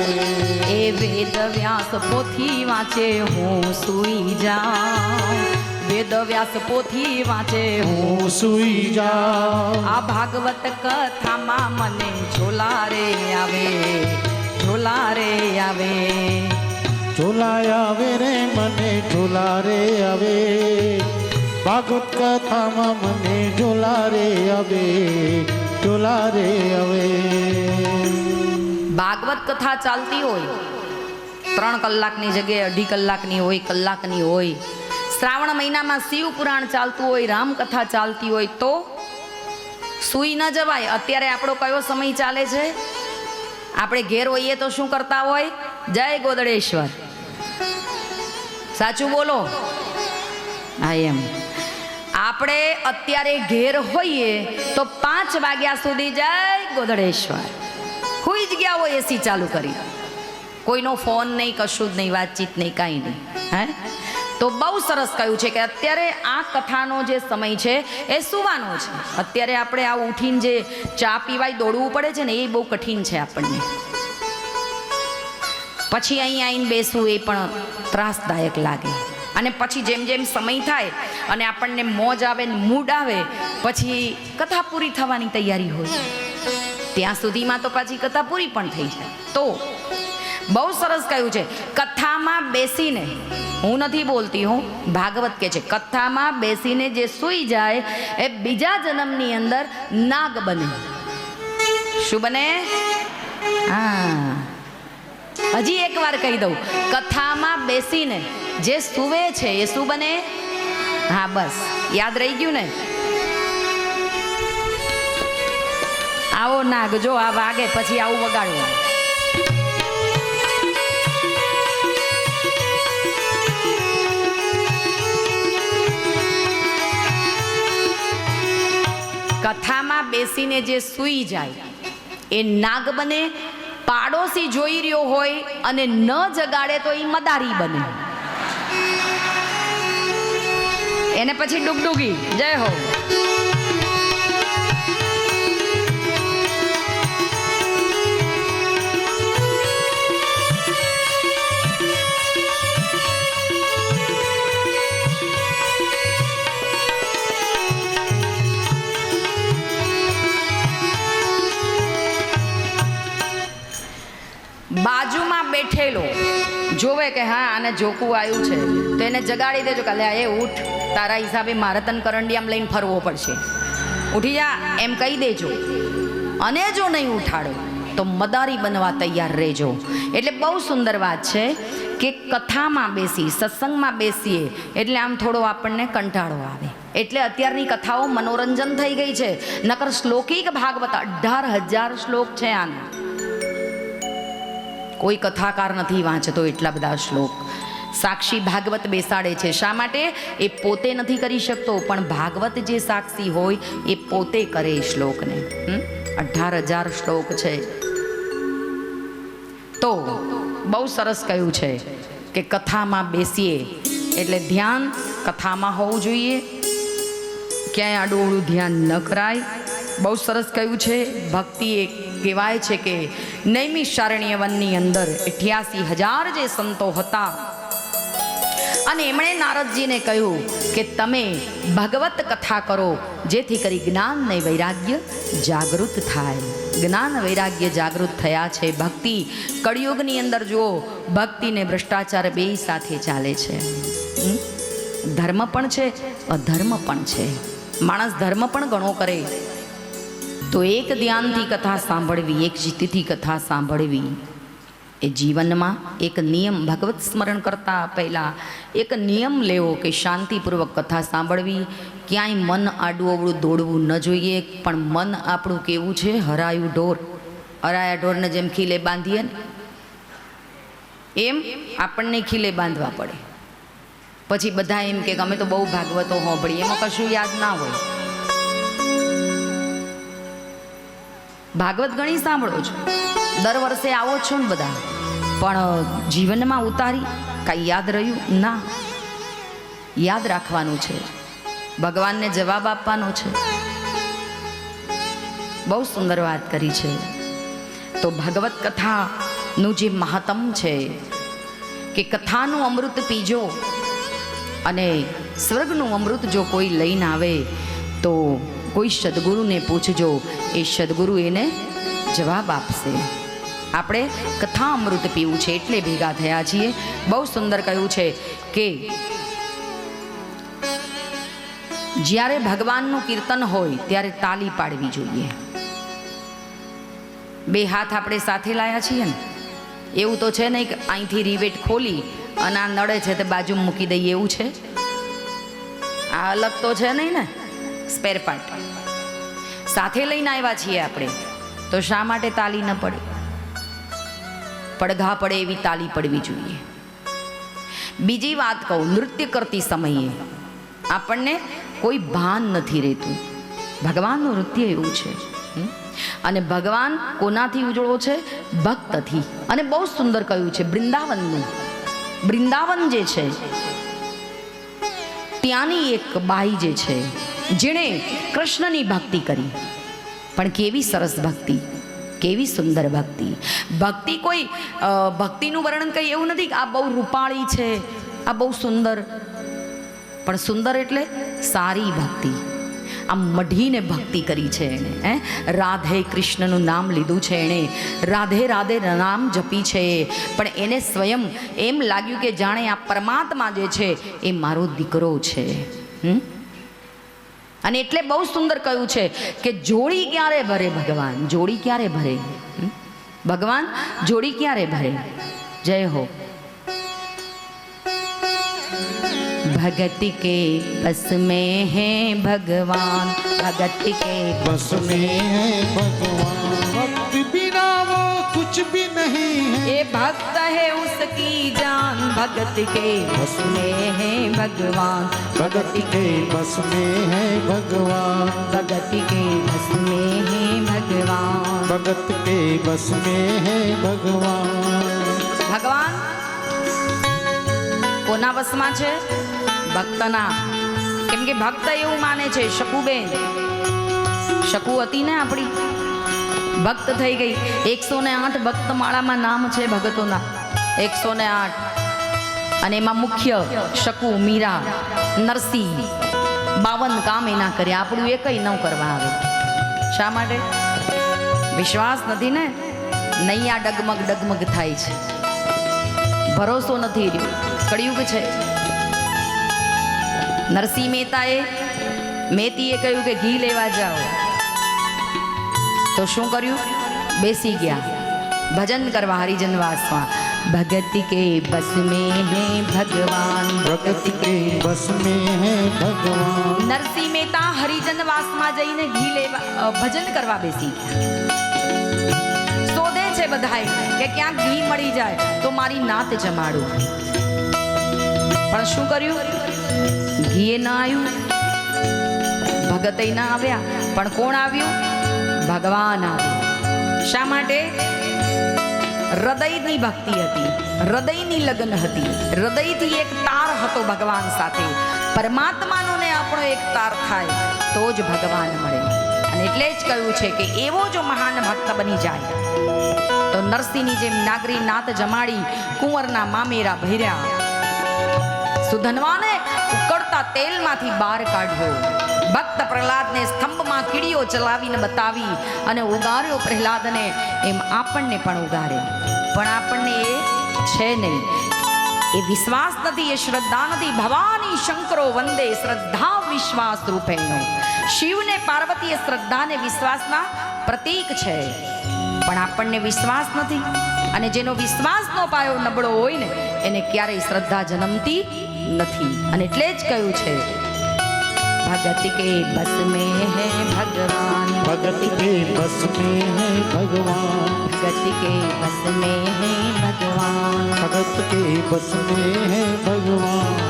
એ વેદ વ્યાસ પોથી વાંચે હું સુઈ જાઉં, વેદ વ્યાસ પોથી વાંચે હું સુઈ જાઉં, આ ભાગવત કથામાં મને ઝોલા રે આવે, ઝોલા રે આવે, ઝોલા આવે રે મને, ઝોલા રે આવે ભાગવત કથામાં મને, ઝોલા રે આવે, ઝોલા રે આવે. ભાગવત કથા ચાલતી હોય 3 કલાકની જગ્યાએ 2.5 કલાકની હોય, કલાકની હોય. શ્રાવણ મહિનામાં શિવ પુરાણ ચાલતું હોય, રામકથા ચાલતી હોય, તો સૂઈ ન જવાય. અત્યારે આપણો કયો સમય ચાલે છે? આપણે ઘેર હોઈએ તો શું કરતા હોય? જય ગોદડેશ્વર. સાચું બોલો. હા, એમ આપણે અત્યારે ઘેર હોઈએ તો 5 વાગ્યા સુધી જય ગોદડેશ્વર. હુઈ જ ગયા હોય એસી ચાલુ કરી, કોઈનો ફોન નહીં, કશું જ નહીં, વાતચીત નહીં, કાંઈ નહીં. હે, તો બહુ સરસ કહ્યું છે કે અત્યારે આ કથાનો જે સમય છે એ સુવાનો છે. અત્યારે આપણે આ ઉઠીને જે ચા પીવાય દોડવું પડે છે ને, એ બહુ કઠિન છે આપણને. પછી અહીં આવીને બેસવું એ પણ ત્રાસદાયક લાગે. અને પછી જેમ જેમ સમય થાય અને આપણને મોજ આવે ને મૂડ આવે, પછી કથા પૂરી થવાની તૈયારી હોય. ત્યાં સુધીમાં તો પાછી કથા પૂરી પણ થઈ જાય. તો બહુ સરસ કહ્યું છે, કથામાં બેસીને, હું નથી બોલતી, હું ભાગવત કે છે, કથામાં બેસીને જે સૂઈ જાય એ બીજા જન્મની અંદર નાગ બને. શું બને? હા, હજી એક વાર કહી દઉં, કથામાં બેસીને જે સૂવે છે એ શું બને? હા, બસ યાદ રહી ગયું ને? આવો નાગ જો આ વાગે પછી આવું વગાડવું. કથામાં બેસીને જે સૂઈ જાય એ નાગ બને. પાડોશી જોઈ રહ્યો હોય અને ન જગાડે તો એ મદારી બને. એને પછી ડુગડુગી. જય હો. બાજુમાં બેઠેલો જોવે કે હા આને જોકું આવ્યું છે તો એને જગાડી દેજો કે લે એ ઉઠ, તારા હિસાબે મારે તને કરંડિયામાં લઈને ફરવો પડશે, ઉઠી જા, એમ કહી દેજો. અને જો નહીં ઉઠાડો તો મદારી બનવા તૈયાર રહેજો. એટલે બહુ સુંદર વાત છે કે કથામાં બેસી, સત્સંગમાં બેસીએ એટલે આમ થોડો આપણને કંટાળો આવે. એટલે અત્યારની કથાઓ મનોરંજન થઈ ગઈ છે. નકર શ્લોકિક ભાગવત 18,000 શ્લોક છે આના. કોઈ કથાકાર નથી વાંચતો એટલા બધા શ્લોક. સાક્ષી ભાગવત બેસાડે છે. શા માટે? એ પોતે નથી કરી શકતો, પણ ભાગવત જે સાક્ષી હોય એ પોતે કરે એ શ્લોકને. 18,000 શ્લોક છે. તો બહુ સરસ કહ્યું છે કે કથામાં બેસીએ એટલે ધ્યાન કથામાં હોવું જોઈએ, ક્યાંય આડું ધ્યાન ન કરાય. બહુ સરસ કહ્યું છે. ભક્તિ એક કહેવાય છે કે નૈમિષારણ્ય વનની અંદર 88,000 જે સંતો હતા અને એમણે નારદજીને કહ્યું કે તમે ભગવત કથા કરો જેથી કરી જ્ઞાન ને વૈરાગ્ય જાગૃત થાય. જ્ઞાન વૈરાગ્ય જાગૃત થયા છે. ભક્તિ કળિયુગની અંદર જુઓ, ભક્તિ ને ભ્રષ્ટાચાર બે સાથે ચાલે છે. ધર્મ પણ છે, અધર્મ પણ છે. માણસ ધર્મ પણ ઘણો કરે તો એક ધ્યાનથી કથા સાંભળવી, એક જીતથી કથા સાંભળવી એ જીવનમાં એક નિયમ, ભગવત સ્મરણ કરતા પહેલાં એક નિયમ લેવો કે શાંતિપૂર્વક કથા સાંભળવી. ક્યાંય મન આડું અવળું દોડવું ન જોઈએ. પણ મન આપણું કેવું છે? હરાયું ઢોર. હરાયા ઢોરને જેમ ખીલે બાંધીએ ને એમ આપણને ખીલે બાંધવા પડે. પછી બધા એમ કે અમે તો બહુ ભાગવતો સાંભળીએ, એમાં કશું યાદ ના હોય. ભાગવત ઘણી સાંભળો છો, દર વર્ષે આવો છો ને બધા, પણ જીવનમાં ઉતારી કાંઈ યાદ રહ્યું ના. યાદ રાખવાનું છે, ભગવાનને જવાબ આપવાનો છે. બહુ સુંદર વાત કરી છે. તો ભાગવત કથાનું જે મહાત્મ છે કે કથાનું અમૃત પીજો અને સ્વર્ગનું અમૃત જો કોઈ લઈને આવે તો કોઈ સદગુરુને પૂછજો, એ સદગુરુ એને જવાબ આપશે. આપણે કથા અમૃત પીવું છે એટલે ભેગા થયા છીએ. બહુ સુંદર કહ્યું છે કે જ્યારે ભગવાનનું કીર્તન હોય ત્યારે તાલી પાડવી જોઈએ. બે હાથ આપણે સાથે લાયા છીએ ને, એવું તો છે નહીં કે અહીંથી રિવેટ ખોલી અને આ નડે છે તે બાજુ મૂકી દઈએ, એવું છે? આ અલગ તો છે નહીં ને સ્પેર પાર્ટ. સાથે લઈને આવ્યા છીએ આપણે, તો શા માટે તાલી ન પડે? પડઘા પડે એવી તાલી પડવી જોઈએ. બીજી વાત કહું, નૃત્ય કરતી સમયે આપણને કોઈ ભાન નથી રહેતું. ભગવાનનું નૃત્ય એવું છે. અને ભગવાન કોનાથી ઉજળો છે? ભક્તથી. અને બહુ સુંદર કહ્યું છે વૃંદાવનનું. વૃંદાવન જે છે ત્યાંની એક બાઈ જે છે જેણે કૃષ્ણની ભક્તિ કરી, પણ કેવી સરસ ભક્તિ, કેવી સુંદર ભક્તિ. ભક્તિ કોઈ ભક્તિનું વર્ણન કંઈ એવું નથી કે આ બહુ રૂપાળી છે, આ બહુ સુંદર. પણ સુંદર એટલે સારી ભક્તિ. આમ મઢીને ભક્તિ કરી છે એણે. રાધે કૃષ્ણનું નામ લીધું છે એણે, રાધે રાધે નામ જપી છે. પણ એને સ્વયં એમ લાગ્યું કે જાણે આ પરમાત્મા જે છે એ મારો દીકરો છે. અને એટલે બહુ સુંદર કહ્યું છે કે જોડી ક્યારે ભરે ભગવાન? જોડી ક્યારે ભરે ભગવાન? જોડી ક્યારે ભરે? જય હો. भगत के बस में है भगवान, भगत के बस में है भगवान, भक्त बिना वो कुछ भी नहीं है। ये भक्त है उसकी जान, भगत के बस में है भगवान, भगत के बस में है भगवान, भगत के बस में है भगवान, भगत के बस में है भगवान. ભગવાન કોના વશમાં છે? ભક્તના. કેમ કે ભક્ત એવું માને છે, શકુબેન, શકુ હતી ને આપણી, ભક્ત થઈ ગઈ. 108 ભક્ત માળામાં નામ છે ભગતોના, 108. અને એમાં મુખ્ય શકુ, મીરા, નરસિંહ, 52 કામ એના કર્યા. આપણું એ કઈ ન કરવા આવે. શા માટે? વિશ્વાસ નથી ને. નૈયા ડગમગ ડગમગ થાય છે, ભરોસો નથી રહ્યો. કળિયુગ છે. નરસિંહ મહેતીએ કહ્યું કે ઘી લેવા જાઓ. તો શું કર્યું? બેસી ગયા ભજન કરવા હરિજનવાસમાં. भगत के बस में है भगवान, भगत के बस में है भगवान. નરસિંહ મહેતા હરિજનવાસમાં જઈને ઘી લેવા ભજન કરવા બેસી ગયા. શોધે છે બધાય કે ક્યાંક ઘી મળી જાય તો મારી નાત જમાડું. પણ શું કર્યું? ઘી ના આવ્યું, ભગત ના આવ્યા. પણ કોણ આવ્યું? ભગવાન આવ્યું. શા માટે? હૃદયની ભક્તિ હતી, હૃદયની લગ્ન હતી, હૃદયથી એક તાર હતો ભગવાન સાથે. પરમાત્માનો ને આપણો એક તાર થાય તો જ ભગવાન મળે. અને એટલે જ કહ્યું છે કે એવો જો મહાન ભક્ત બની જાય તો નરસિંહની જેમ નાગરી નાત જમાડી, કુંવરના મામેરા ભર્યા, સુધનવાને ઉકળતા તેલમાંથી બહાર કાઢ્યો, ભક્ત પ્રહલાદને સ્તંભમાં કીડીઓ ચલાવીને બતાવી અને ઉગાર્યો પ્રહલાદને, એમ આપણને પણ ઉગારે. પણ આપણને એ છે નહીં, એ વિશ્વાસ નથી, એ શ્રદ્ધા નથી. ભવાની શંકરો વંદે શ્રદ્ધા વિશ્વાસ રૂપેણો. શિવને પાર્વતી એ શ્રદ્ધા ને વિશ્વાસના પ્રતીક છે. પણ આપણને વિશ્વાસ નથી. અને જેનો વિશ્વાસનો પાયો નબળો હોય ને એને ક્યારેય શ્રદ્ધા જન્મતી નથી. અને એટલે જ કહ્યું છે भगत के बस में है भगवान, भगत के बस में है भगवान, भगत के बस में है भगवान, भगत के बस में है भगवान.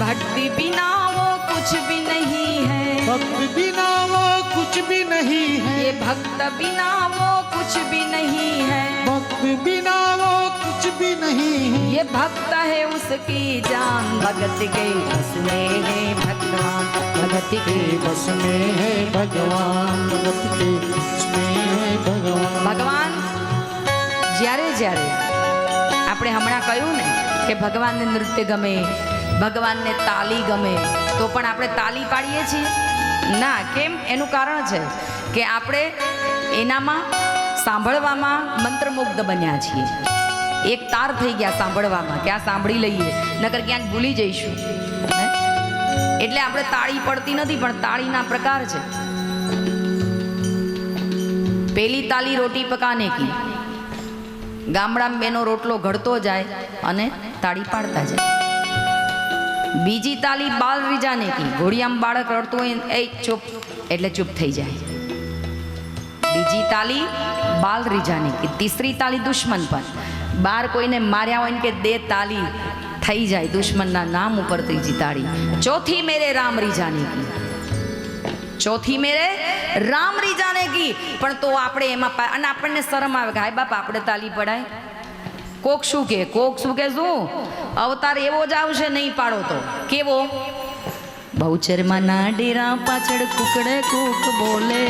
भक्ति बिना वो कुछ भी नहीं है, भक्त बिना वो कुछ भी नहीं है, ये भक्त बिना वो कुछ भी नहीं है, भक्त बिना वो कुछ भी नहीं है. ये भक्त है उसकी जान, भगत के बस में है भगवान, भगत के बस में है भगवान, भगत के बस में है भगवान. ભગવાન જ્યારે જ્યારે આપણે હમણાં કહ્યું ને કે ભગવાનને નૃત્ય ગમે, ભગવાનને તાલી ગમે, તો પણ આપણે તાલી પાડીએ છીએ ના. કેમ? એનું કારણ છે કે આપણે એનામાં સાંભળવામાં મંત્રમુગ્ધ બન્યા છીએ. એક તાર થઈ ગયા સાંભળવામાં કે આ સાંભળી લઈએ, નકર ક્યાંક ભૂલી જઈશું. એટલે આપણે તાળી પડતી નથી, પણ તાળીના પ્રકાર છે. પેલી તાલી રોટી પકાને કી, ગામડામાં બેનો રોટલો ઘડતો જાય અને તાળી પાડતા જાય. બીજી તાલી બાલ રીજાને કી, ઘોડિયામાં બાળક રડતું હોય એ ચૂપ એટલે ચૂપ થઈ જાય. બીજી તાલી બાલ રીજાની કી, તીસરી તાલી દુશ્મન પર. બાર કોઈને માર્યા હોય ને કે દે તાલી થઈ જાય દુશ્મનના નામ ઉપર ત્રીજી તાળી. ચોથી મેરે રામ રીજાની કી, ચોથી મેરે રામ રીજાને કી. પણ તો આપણે એમાં અને આપણને શરમ આવે કે હાય બાપ આપણે તાલી પડાય. કોક શું કે શું અવતાર એવો જ આવશે નહીં પાડો તો. કેવો? બહુચરમાના ડેરા પાછળ કુકડે કૂક બોલે,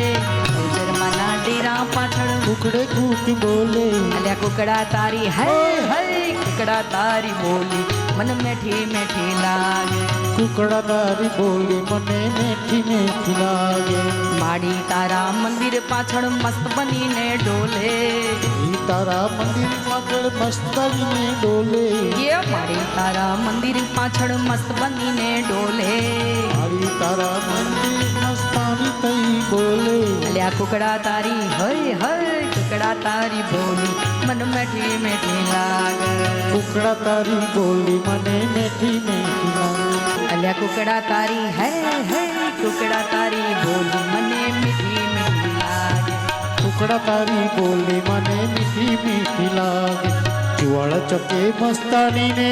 બહુચરમાના ડેરા પાછળ કુકડે કૂક બોલે, અલ્યા કુકડા તારી હે હે કુકડા તારી બોલી મન મેઠી મેઠી લાગે, કુકડા તારી બોલી મને મેઠી મેઠી લાગે. માડી તારા મંદિર પાછળ મસ્ત બનીને ડોલે, ઈ તારા મંદિર પાછળ મસ્તરીને ડોલે, એ માડી તારા મંદિર પાછળ મસ્ત બનીને ડોલે, મારી તારા મંદિર મસ્તાની થઈ બોલે. અલ્યા કુકડા તારી હય હય કુકડા તારી બોલી મન મેઠી મેઠી લાગે, કુકડા તારી બોલી મને મેઠી મેઠી લાગે. અલ્યા કુકડા તારી હે હે કુકડા તારી બોલી મને મીઠી મીઠી લાગે, કુકડા તારી બોલી મને મીઠી મીઠી લાગે. જુવાળ ચકે મસ્તાની ને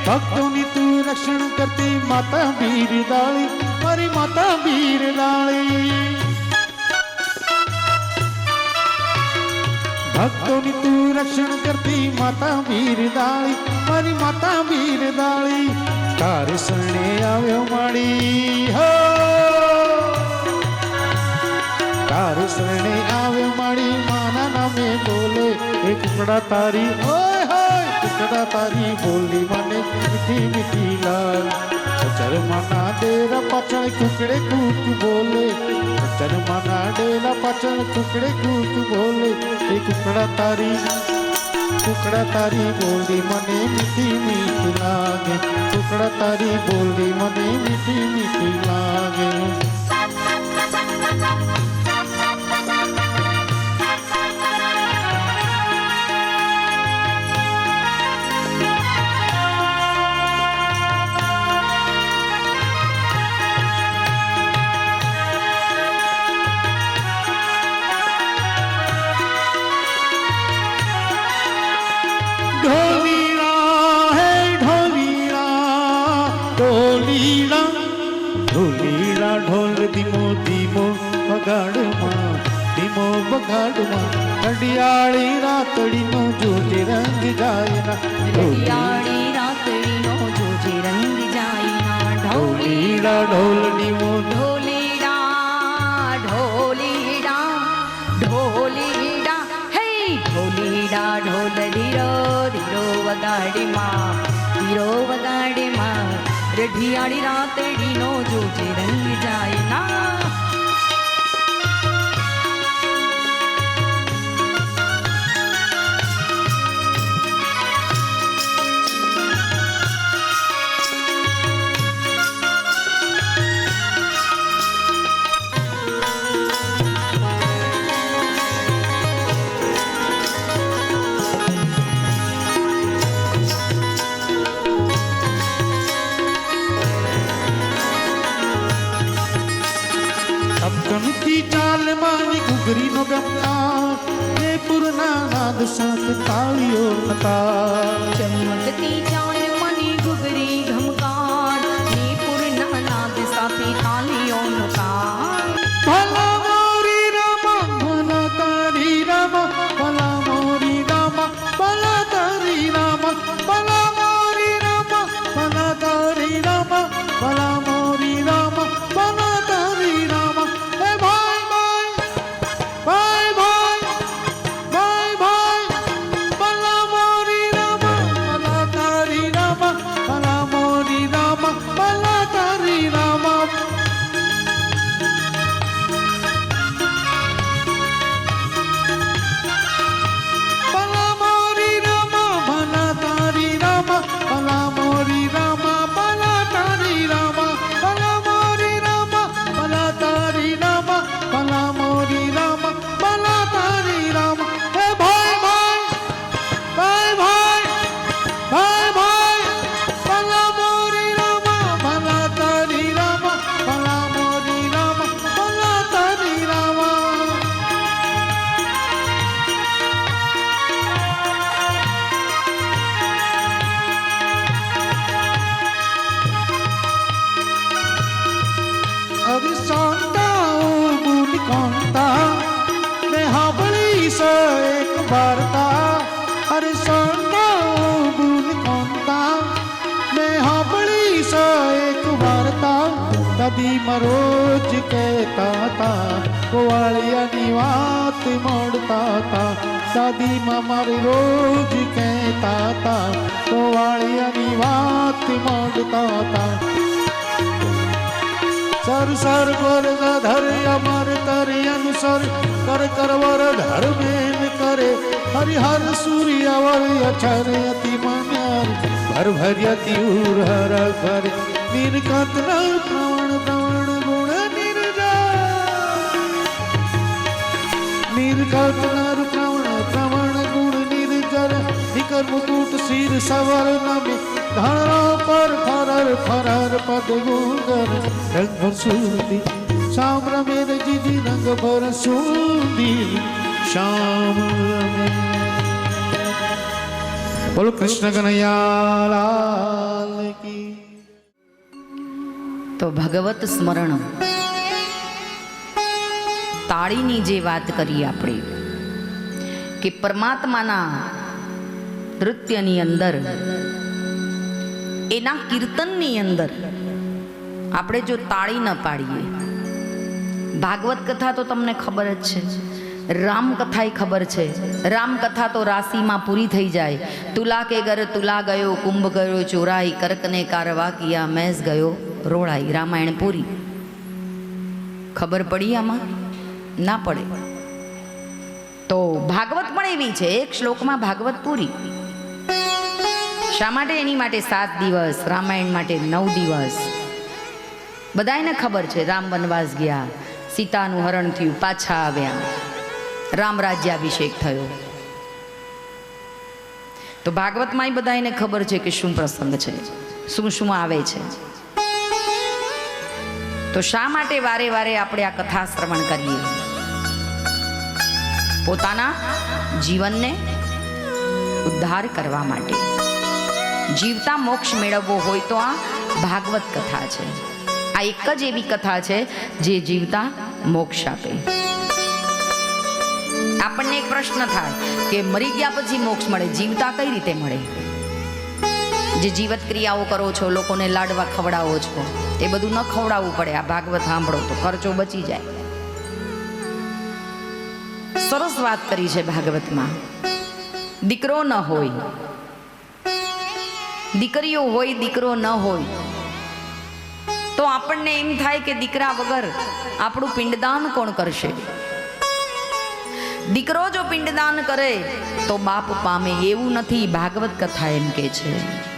ભક્તોની તું રક્ષણ કરતી માતા વીર દાળી, મારી માતા વીર દાળી. ભક્તોની તું રક્ષણ કરતી માતા વીર દાળી, મારી માતા વીર દાળી. તારે શરણે આવ્યો માડી હો, તારે શરણે આવ્યો માડી માના નામે બોલે. એ કુકડા તારી ઓય હોય કુકડા તારી બોલી મને મીઠી મીઠી લાગે. ચરમાના ડેરા પાછળ કુકડે કૂક બોલે, ચરમાના ડેરા પાછળ કુકડે કૂક બોલે. એ કુકડા તારી બોલી મને મીઠી મીઠી લાગે, કુકડા તારી બોલી મને મીઠી મીઠી લાગે. ઢોલીડા હે ઢોલીડા ઢોલીડા, ઢોલીડા ઢોલ ધીમો ધીમો બગાડમાં, ધીમો બગાડમાં. ઘડિયાળી રાતડીનો જોજે રંગ જાયના, ઘડિયાળી રાતડીનો જોજે રંગ જાયના. ઢોલીડા ઢોલડીમો ઢોલીડા ઢોલીડા ઢોલીડા હે ઢોલીડા ઢોલ ધીરો ધીરો વગાડે માં, ધીરો વગાડે માં. રઢિયાળી રાતડીનો જોજે રંગ જાય ના. ગમતી ચાલ માની ઘૂઘરીનો ગમકાર, એ પૂરના નાદ સાથે તાળીઓ નકાર. ચમકતી ચાલ મની ઘૂઘરી ઘમકાર, ને પૂરના નાદ સાથે તાલીઓનો તાલ. ભલા મોરી રામા ભલા તારી રામા, ભલા મોરી રામા ભલા તારી રામા, ભલા મોરી રામા ભલા તારી રામા, ભલા મોરી રામા ભલા તારી રામા. એ ભાઈ ભાઈ ભાઈ ભાઈ ભાઈ ભાઈ, ભલા મોરી રામા ભલા તારી રામા, અરે શાંતા બોલ કોંતા મેં હાંભળી છે એક વાર્તા અરે શાંતા બોલ કોંતા મેં હાંભળી છે એક વાર્તા દાદી મરોજ કહેતા હતા ગોવાળિયાની વાત મળતા હતા દાદી મારી રોજ કહેતા હતા ગોવાળિયાની વાત મળતા હતા સર સર પર ધર અમર તર અનુસર કર કરવર ધર્મેન કરે હરિહર સૂર્યવર અક્ષર અતિ મન્યર ભર ભર્યતિ ઉર હર ભર નીરકત નર પ્રવણ પ્રવણ ગુણ નીરકત નર પ્રવણ પ્રવણ ગુણ નિર્જર નિકર મુકુટ શિર સવર નમે ધારા પર ફરર ફરર પદ ગુંગર રંગ ભર સુંદી શ્યામ રમે જીજી રંગ ભર સુંદી શ્યામ રમે બોલો કૃષ્ણ કનૈયા લાલ કી તો ભગવત સ્મરણ તાળીની જે વાત કરી આપણે કે પરમાત્માના નૃત્યની અંદર એના કીર્તનની અંદર આપણે જો તાળી ન પાડીએ ભાગવત કથા તો તમને ખબર જ છે રામકથા ખબર છે રામકથા તો રાશિમાં પૂરી થઈ જાય તુલા કે ઘર તુલા ગયો કુંભ ગયો ચોરાઈ કર્કને કારવા કિયા મેસ ગયો રોળાઈ રામાયણ પૂરી ખબર પડી આમાં ના પડે તો ભાગવત પણ એવી છે એક શ્લોકમાં ભાગવત પૂરી શા માટે એની માટે 7 દિવસ રામાયણ માટે 9 દિવસ બધાને ખબર છે રામ વનવાસ ગયા સીતાનું હરણ થયું પાછા આવ્યા રામ રાજ્યાભિષેક થયો તો ભાગવતમાં બધાને ખબર છે કે શું પ્રસંગ છે શું શું આવે છે તો શા માટે વારે વારે આપણે આ કથા શ્રવણ કરીએ પોતાના જીવનને ઉદ્ધાર કરવા માટે જીવતા મોક્ષ મેળવવો હોય તો આ ભાગવત કથા છે આ એક જ એવી કથા છે જે જીવતા મોક્ષ આપે આપણને એક પ્રશ્ન થાય કે મરી ગયા પછી મોક્ષ મળે જીવતા કઈ રીતે મળે જે જીવત ક્રિયાઓ કરો છો લોકોને લાડવા ખવડાવો છો એ બધું ન ખવડાવવું પડે આ ભાગવત સાંભળો તો ખર્ચો બચી જાય સરસ વાત કરી છે ભાગવતમાં દીકરો ન હોય દીકરીઓ હોય દીકરો ન હોય તો આપણને એમ થાય કે દીકરા વગર આપણું પિંડદાન કોણ કરશે દીકરો જો પિંડદાન કરે તો બાપ પામે એવું નથી ભાગવત કથા એમ કે છે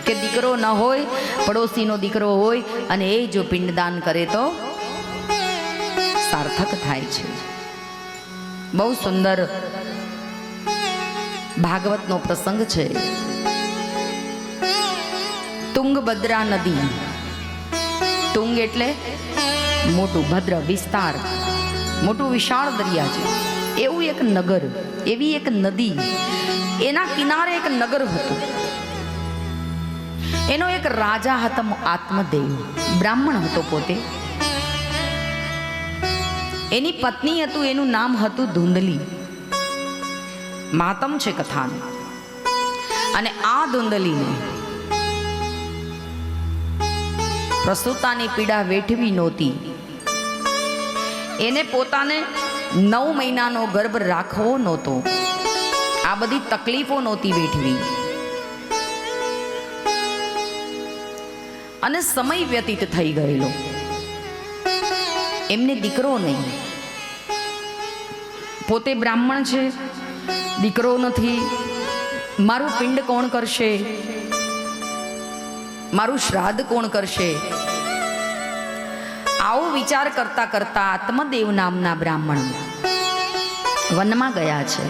કે દીકરો ન હોય પડોશીનો દીકરો હોય અને એ જો પિંડદાન કરે તો સાર્થક થાય છે બહુ સુંદર ભાગવતનો પ્રસંગ છે તુંગભદ્રા નદી તુંગ એટલે મોટું ભદ્ર વિસ્તાર મોટું વિશાળ દરિયા છે એવું એક નગર એવી એક નદી એના કિનારે એક નગર હતું એનો એક રાજા હતો આત્મદેવ બ્રાહ્મણ હતો પોતે એની પત્ની હતું એનું નામ હતું ધુંધલી માતમ છે કથાનું અને આ ધુંધલીને પ્રસૂતાની પીડા વેઠવી નહોતી એને પોતાને 9 મહિનાનો ગર્ભ રાખવો નહોતો આ બધી તકલીફો નહોતી વેઠવી અને સમય વ્યતીત થઈ ગયેલો એમને દીકરો નહીં પોતે બ્રાહ્મણ છે દીકરો નથી મારું પિંડ કોણ કરશે મારું શ્રાદ્ધ કોણ કરશે આવો વિચાર કરતા કરતા આત્મદેવ નામના બ્રાહ્મણ વનમાં ગયા છે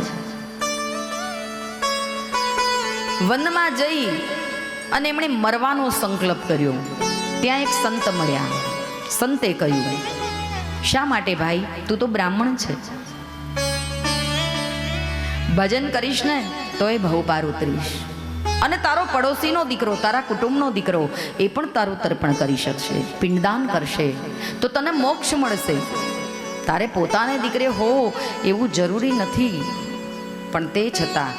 વનમાં જઈ અને એમણે મરવાનો સંકલ્પ કર્યો ત્યાં એક સંત મળ્યા સંતે કહ્યું શા માટે ભાઈ તું તો બ્રાહ્મણ છે ભજન કરીશ ને તો એ ભવ પાર ઉતરીશ અને તારો પડોશીનો દીકરો, તારા કુટુંબનો દીકરો એ પણ તારું તર્પણ કરી શકશે, પિંડદાન કરશે, તો તને મોક્ષ મળશે. તારે પોતાને દીકરે હો એવું જરૂરી નથી. પણ તે છતાં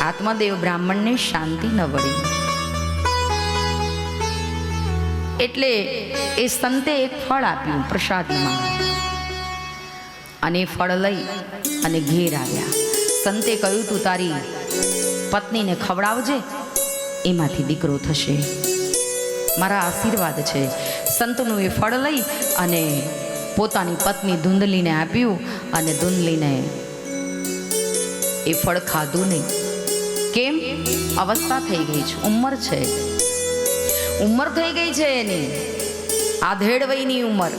આત્મદેવ બ્રાહ્મણને શાંતિ ન વળી. એટલે એ સંતે એક ફળ આપ્યું પ્રસાદીમાં, અને એ ફળ લઈ અને ઘેર આવ્યા. સંતે કહ્યું, તું તારી પત્નીને ખવડાવજે, એમાંથી દીકરો થશે, મારા આશીર્વાદ છે. સંતનું એ ફળ લઈ અને પોતાની પત્ની ધૂંધલીને આપ્યું, અને ધૂંધલીને એ ફળ ખાધું નહીં. કેમ? અવસ્થા થઈ ગઈ છે, ઉંમર છે, ઉંમર થઈ ગઈ છે એની, આધેડ વયની ઉંમર,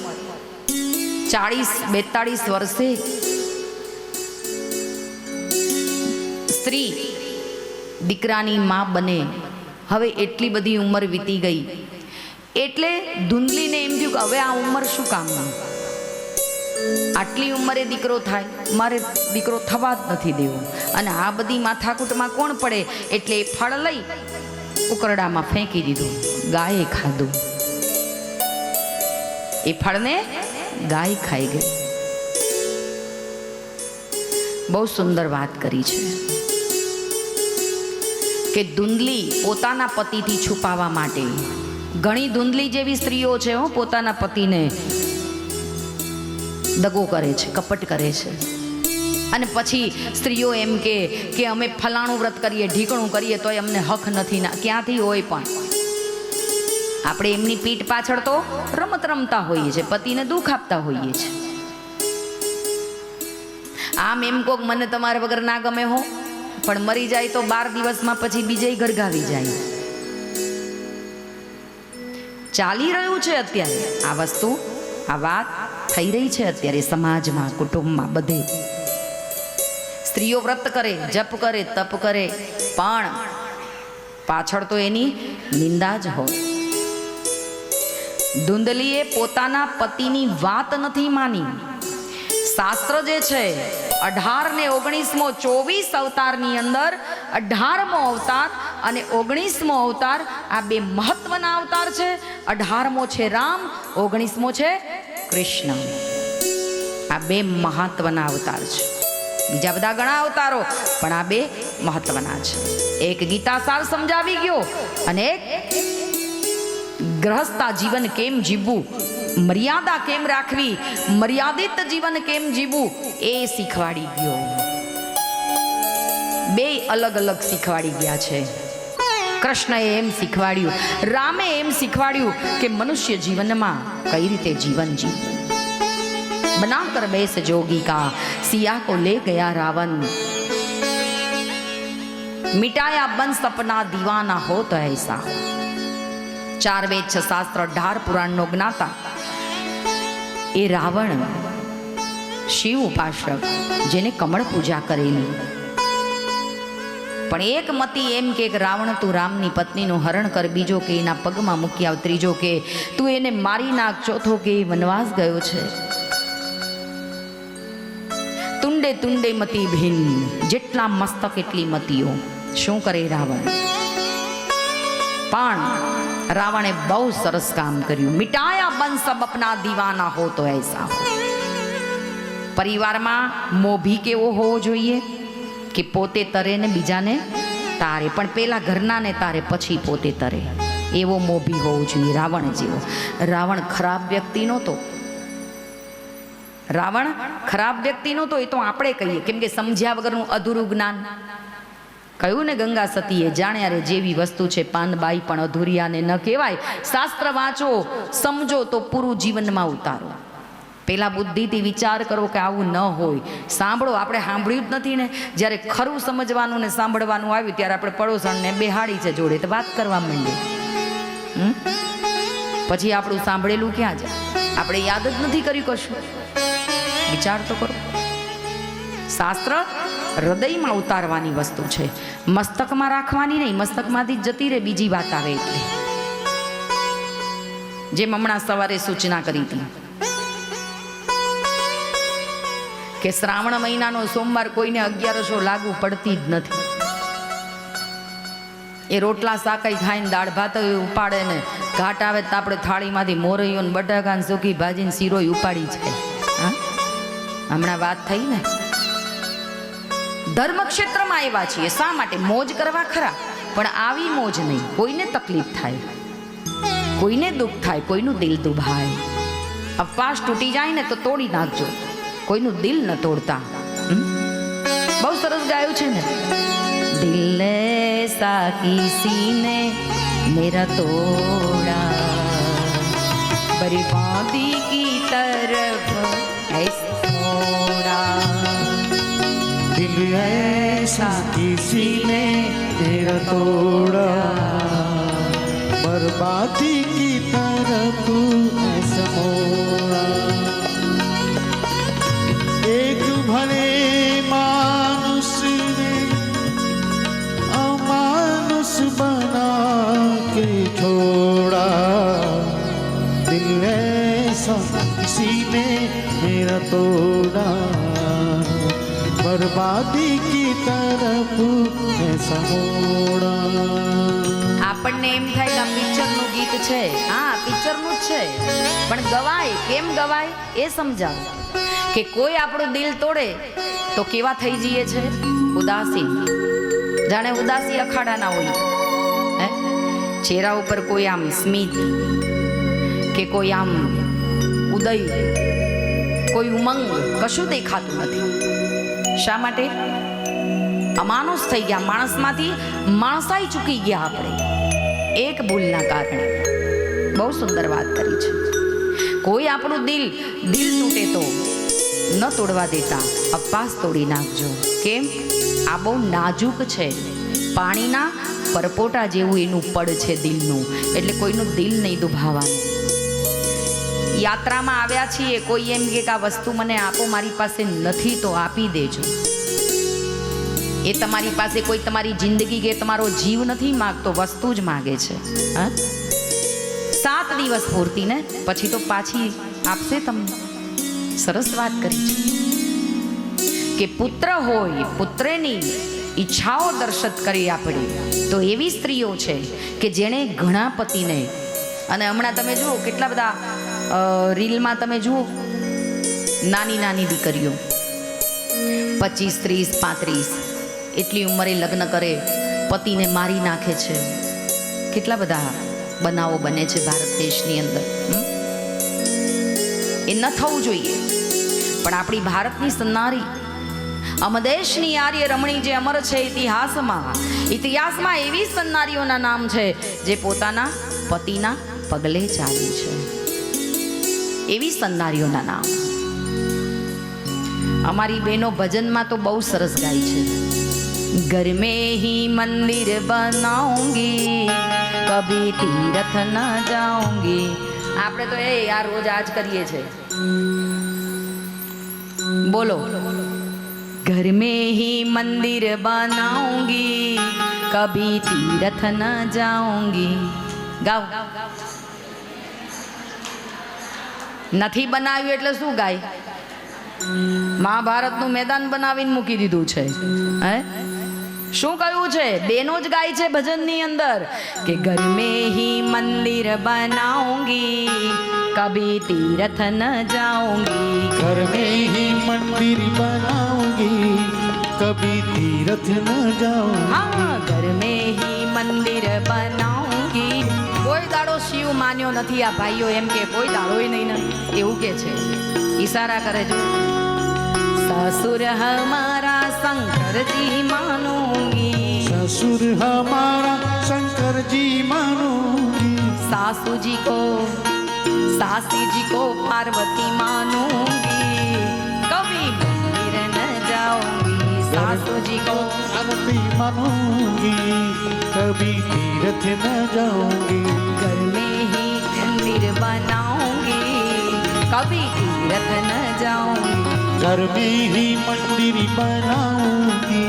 40-42 વર્ષે સ્ત્રી દીકરાની માં બને. હવે એટલી બધી ઉંમર વીતી ગઈ, એટલે ધૂંધલીને એમ થયું કે હવે આ ઉંમર શું કામની, આટલી ઉંમરે દીકરો થાય, મારે દીકરો થવા જ નથી દેવો, અને આ બધી માથાકૂટમાં કોણ પડે. એટલે એ ફળ લઈ ઉકરડામાં ફેંકી દીધું, ગાયે ખાધું. એ ફળને ગાય ખાઈ ગઈ. બહુ સુંદર વાત કરી છે કે ધૂંધલી પોતાના પતિથી છુપાવવા માટે, ઘણી ધૂંધલી જેવી સ્ત્રીઓ છે હો, પોતાના પતિને દગો કરે છે, કપટ કરે છે, અને પછી સ્ત્રીઓ એમ કે અમે ફલાણું વ્રત કરીએ, ઢીકણું કરીએ તોય અમને હક નથી. ના, ક્યાંથી હોય પણ આપણે એમની પીઠ પાછળ તો રમત રમતા હોઈએ છીએ, પતિને દુઃખ આપતા હોઈએ છીએ. આમ એમ કોક મને તમારા વગર ના ગમે હો, પણ મરી જાય તો 12 દિવસમાં પછી બીજે ગરગાવી જાય. ચાલી રહ્યું છે અત્યારે આ વસ્તુ, આ વાત થઈ રહી છે અત્યારે સમાજમાં, કુટુંબમાં, બધે. સ્ત્રીઓ વ્રત કરે, જપ કરે, તપ કરે, પણ પાછળ તો એની નિંદા જ હોય. ધૂંધલીએ પોતાના પતિની વાત નથી માની. શાસ્ત્ર જે છે 18 ને 19મો 24 અવતારની અંદર 18મો અવતાર અને 19મો અવતાર આ બે મહત્વના અવતાર છે. 18મો છે રામ, 19મો છે કૃષ્ણ. આ બે મહત્વના અવતાર છે. બીજા બધા ઘણા અવતારો, પણ આ બે મહત્વના છે. એક ગીતા સાર સમજાવી ગયો, અને એક ગ્રહસ્થ જીવન કેમ જીવવું, મર્યાદા કેમ રાખવી, મર્યાદિત જીવન કેમ જીવવું એ શીખવાડી ગયો. બે અલગ અલગ શીખવાડી ગયા છે. કૃષ્ણએ એમ શીખવાડ્યું, રામે એમ શીખવાડ્યું કે મનુષ્ય જીવનમાં કઈ રીતે જીવન જીવવું. બનાકર બેસ જોગી કા સિયા કો લે ગયા રાવણ, મિટાયા બન સપના દીવાના હો તો ऐसा. 4 વેદ 6 શાસ્ત્ર 18 પુરાણનો જ્ઞાતા એ રાવણ, શિવ ઉપાસક, જેને કમળ પૂજા કરેલી. પણ એક મતી એમ કે રાવણ તું રામની પત્નીનું હરણ કર, બીજો કે એના પગમાં મૂકી આવ, ત્રીજો કે તું એને મારી નાખ, ચોથો કે વનવાસ ગયો છે. તુંડે તુંડે મતી ભિન્ન, જેટલા મસ્તક એટલી મતીઓ. શું કરે રાવણ? પણ રાવણે બહુ સરસ કામ કર્યું. મિટાયા બન સબ અપના દીવાના હો તો ऐसा. પરિવારમાં મોભી કેવો હોવો જોઈએ કે પોતે તરે ને બીજાને તારે, પણ પેલા ઘરના ને તારે પછી પોતે તરે, એવો મોભી હોવો જોઈએ રાવણ જેવો. રાવણ ખરાબ વ્યક્તિ નહોતો. રાવણ ખરાબ વ્યક્તિ નહોતો, એ તો આપણે કહીએ, કેમ કે સમજ્યા વગરનું અધૂરું જ્ઞાન. કહ્યું ને ગંગા સતીએ, જાણ્યા રે જેવી વસ્તુ છે પાનબાઈ પણ અધૂરિયાને ન કહેવાય. શાસ્ત્ર વાંચો, સમજો તો પૂરું જીવનમાં ઉતારો. પેલા બુદ્ધિથી વિચાર કરો કે આવું ન હોય. સાંભળો, આપણે સાંભળ્યું જ નથી ને. જ્યારે ખરું સમજવાનું ને સાંભળવાનું આવ્યું ત્યારે આપણે પડોશણને બેહાડી છે જોડે, તો વાત કરવા માંડીએ. પછી આપણું સાંભળેલું ક્યાં જાય? આપણે યાદ જ નથી કર્યું કશું. વિચાર તો કરો. શાસ્ત્ર હૃદયમાં ઉતારવાની વસ્તુ છે, મસ્તકમાં રાખવાની નહીં. મસ્તકમાંથી જતી રહે, બીજી વાત આવે. એટલે જેમ હમણાં સવારે સૂચના કરી હતી કે શ્રાવણ મહિનાનો સોમવાર કોઈને 1100 લાગુ પડતી જ નથી. એ રોટલા શાકાઈ ખાઈને દાળ ભાત ઉપાડે ને ઘાટ આવે તો આપણે થાળીમાંથી મોરૈયો ને બટાકા ને સૂકી ભાજીને શીરોય ઉપાડી જાય. હા, હમણાં વાત થઈ ને. ધર્મક્ષેત્રમાં આવ્યા છીએ શા માટે? મોજ કરવા ખરા, પણ આવી મોજ નહીં. કોઈને તકલીફ થાય, કોઈને દુઃખ થાય, કોઈનું દિલ દુભાય. અપવાસ તૂટી જાય ને તો તોડી નાખજો, કોઈનું દિલ ન તોડતા. બહુ સરસ ગાયું છે ને. દિલ એસા કિસી ને મેરા તોડા, બर्बादी की तरफ ऐसे मोड़ा. दिल ऐसा किसी ने तेरा तोड़ा, बर्बादी की तरफ ऐसा मोड़ा. एक भले मानुष ने अमानुष बना के छोड़ा. दिल ऐसा किसी ने मेरा तोड़ा, बर्बादी की तरफ ऐसा मोड़ा. આપણને એમ થાય કે આ પિક્ચરનું ગીત છે. હા, પિક્ચરનું જ છે, પણ ગવાય કેમ ગવાય એ સમજાવો. કે કોઈ આપણું દિલ તોડે તો કેવા થઈ જઈએ છે? ઉદાસી. જાણે ઉદાસી અખાડાના હોય. હે, ચહેરા ઉપર કોઈ આમ સ્મિત કે કોઈ આમ ઉદય, કોઈ ઉમંગ, કશું દેખાતું નથી. શા માટે? અમાનુષ થઈ ગયા. માણસમાંથી માણસાઈ ચૂકી ગયા આપણે એક ભૂલના કારણે. બહુ સુંદર વાત કરી છે. કોઈ આપણું દિલ તૂટે તો ન તોડવા દેતા, અપવાસ તોડી નાખજો. કેમ? આ બહુ નાજુક છે. પાણીના પરપોટા જેવું એનું પડ છે દિલનું, એટલે કોઈનું દિલ નહીં દુભાવાનું. યાત્રામાં આવ્યા છીએ, કોઈ એમ કે આ વસ્તુ મને આપો, મારી પાસે નથી તો આપી દેજો. એ તમારી પાસે કોઈ તમારી જિંદગી કે તમારો જીવ નથી માગતો, વસ્તુ જ માગે છે. હા, 7 દિવસ પૂરતી ને પછી તો પાછી આપશે તમને. સરસ વાત કરી છે કે પુત્ર હોય, પુત્રની ઈચ્છાઓ દર્શિત કરી આપણે તો એવી સ્ત્રીઓ છે કે જેણે ઘણા પતિને, અને હમણાં તમે જુઓ કેટલા બધા રીલમાં તમે જુઓ, નાની નાની દીકરીઓ 25, 30, 35 એટલી ઉંમરે લગ્ન કરે, પતિને મારી નાખે છે. કેટલા બધા બનાવો બને છે ભારત દેશની અંદર. એ ન થવું જોઈએ. પણ આપણી ભારતની સન્નારી, અમદેશની આર્ય રમણી જે અમર છે ઇતિહાસમાં એવી સન્નારીઓના નામ છે જે પોતાના પતિના પગલે ચાલી છે. એવી સન્નારીઓના નામ. અમારી બહેનો ભજનમાં તો બહુ સરસ ગાય છે. घर में ही मंदिर बनाऊंगी, कभी तीरथ न जाऊंगी. આપણે તો આ રોજ આજ કરીએ છે. બોલો. घर में ही मंदिर बनाऊंगी, कभी तीरथ न जाऊंगी. ગાઓ. નથી બનાવ્યું એટલે શું ગાય? મહાભારતનું મેદાન બનાવીને મૂકી દીધું છે. હે, શું કહ્યું છે? બેનો જ ગાય છે ભજનની અંદર કે ઘર મેં હી મંદિર બનાऊंगी, कभी तीरथ न जाऊंगी. घर में ही मंदिर बनाऊंगी, कभी तीरथ न जाऊंगी. हाँ, घर में ही मंदिर बनाऊंगी. કોઈ દાડો શિવ માન્યો નથી આ ભાઈઓ, એમ કે કોઈ દાડોય નહીં ને એવું કે છે. ઈશારા કરે છે. ससुर हमारा शंकर जी मानूंगी, ससुर हमारा शंकर जी मानूंगी. सासू जी को पार्वती मानूंगी, कभी मंदिर न जाऊंगी. सासू जी को पार्वती मानूंगी, कभी तीरथ न जाऊंगी. घर में ही मंदिर बनाऊंगी, कभी तीरथ न जाऊंगी. घर में ही मंदिर बनाऊंगी,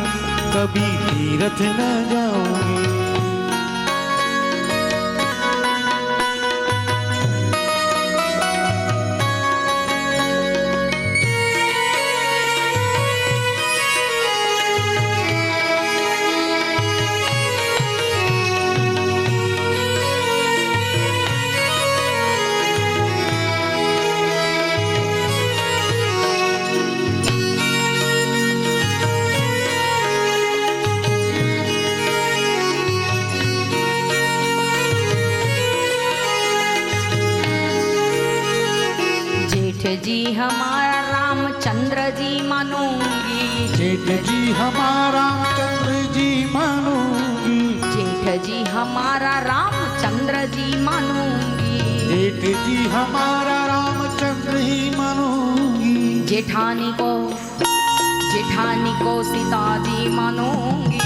कभी तीरथ न जाऊंगी. जी हमारा रामचंद्र जी मानूंगी, जेठ जी हमारा चंद्र जी मानूंगी, जेठ जी हमारा रामचंद्र जी मानूंगी, जेठ जी हमारा रामचंद्र ही मानूंगी, जेठानी को सीता जी मानूंगी,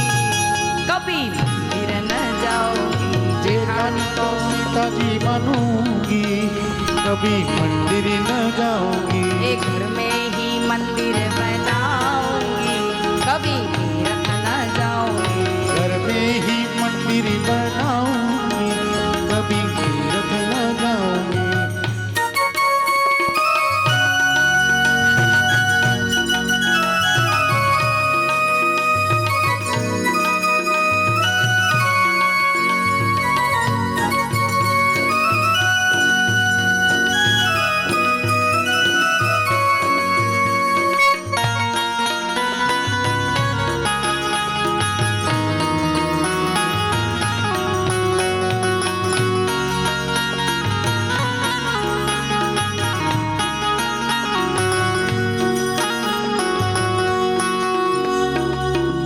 कभी मंदिर न जाऊंगी, जेठानी को सीता जी मानूंगी, कभी मंदिर न जाऊंगी, एक घर में ही मंदिर बनाऊंगी, कभी तीर्थ न जाऊंगी, घर में ही मंदिर बनाऊंगी, कभी तीर्थ न जाऊंगी।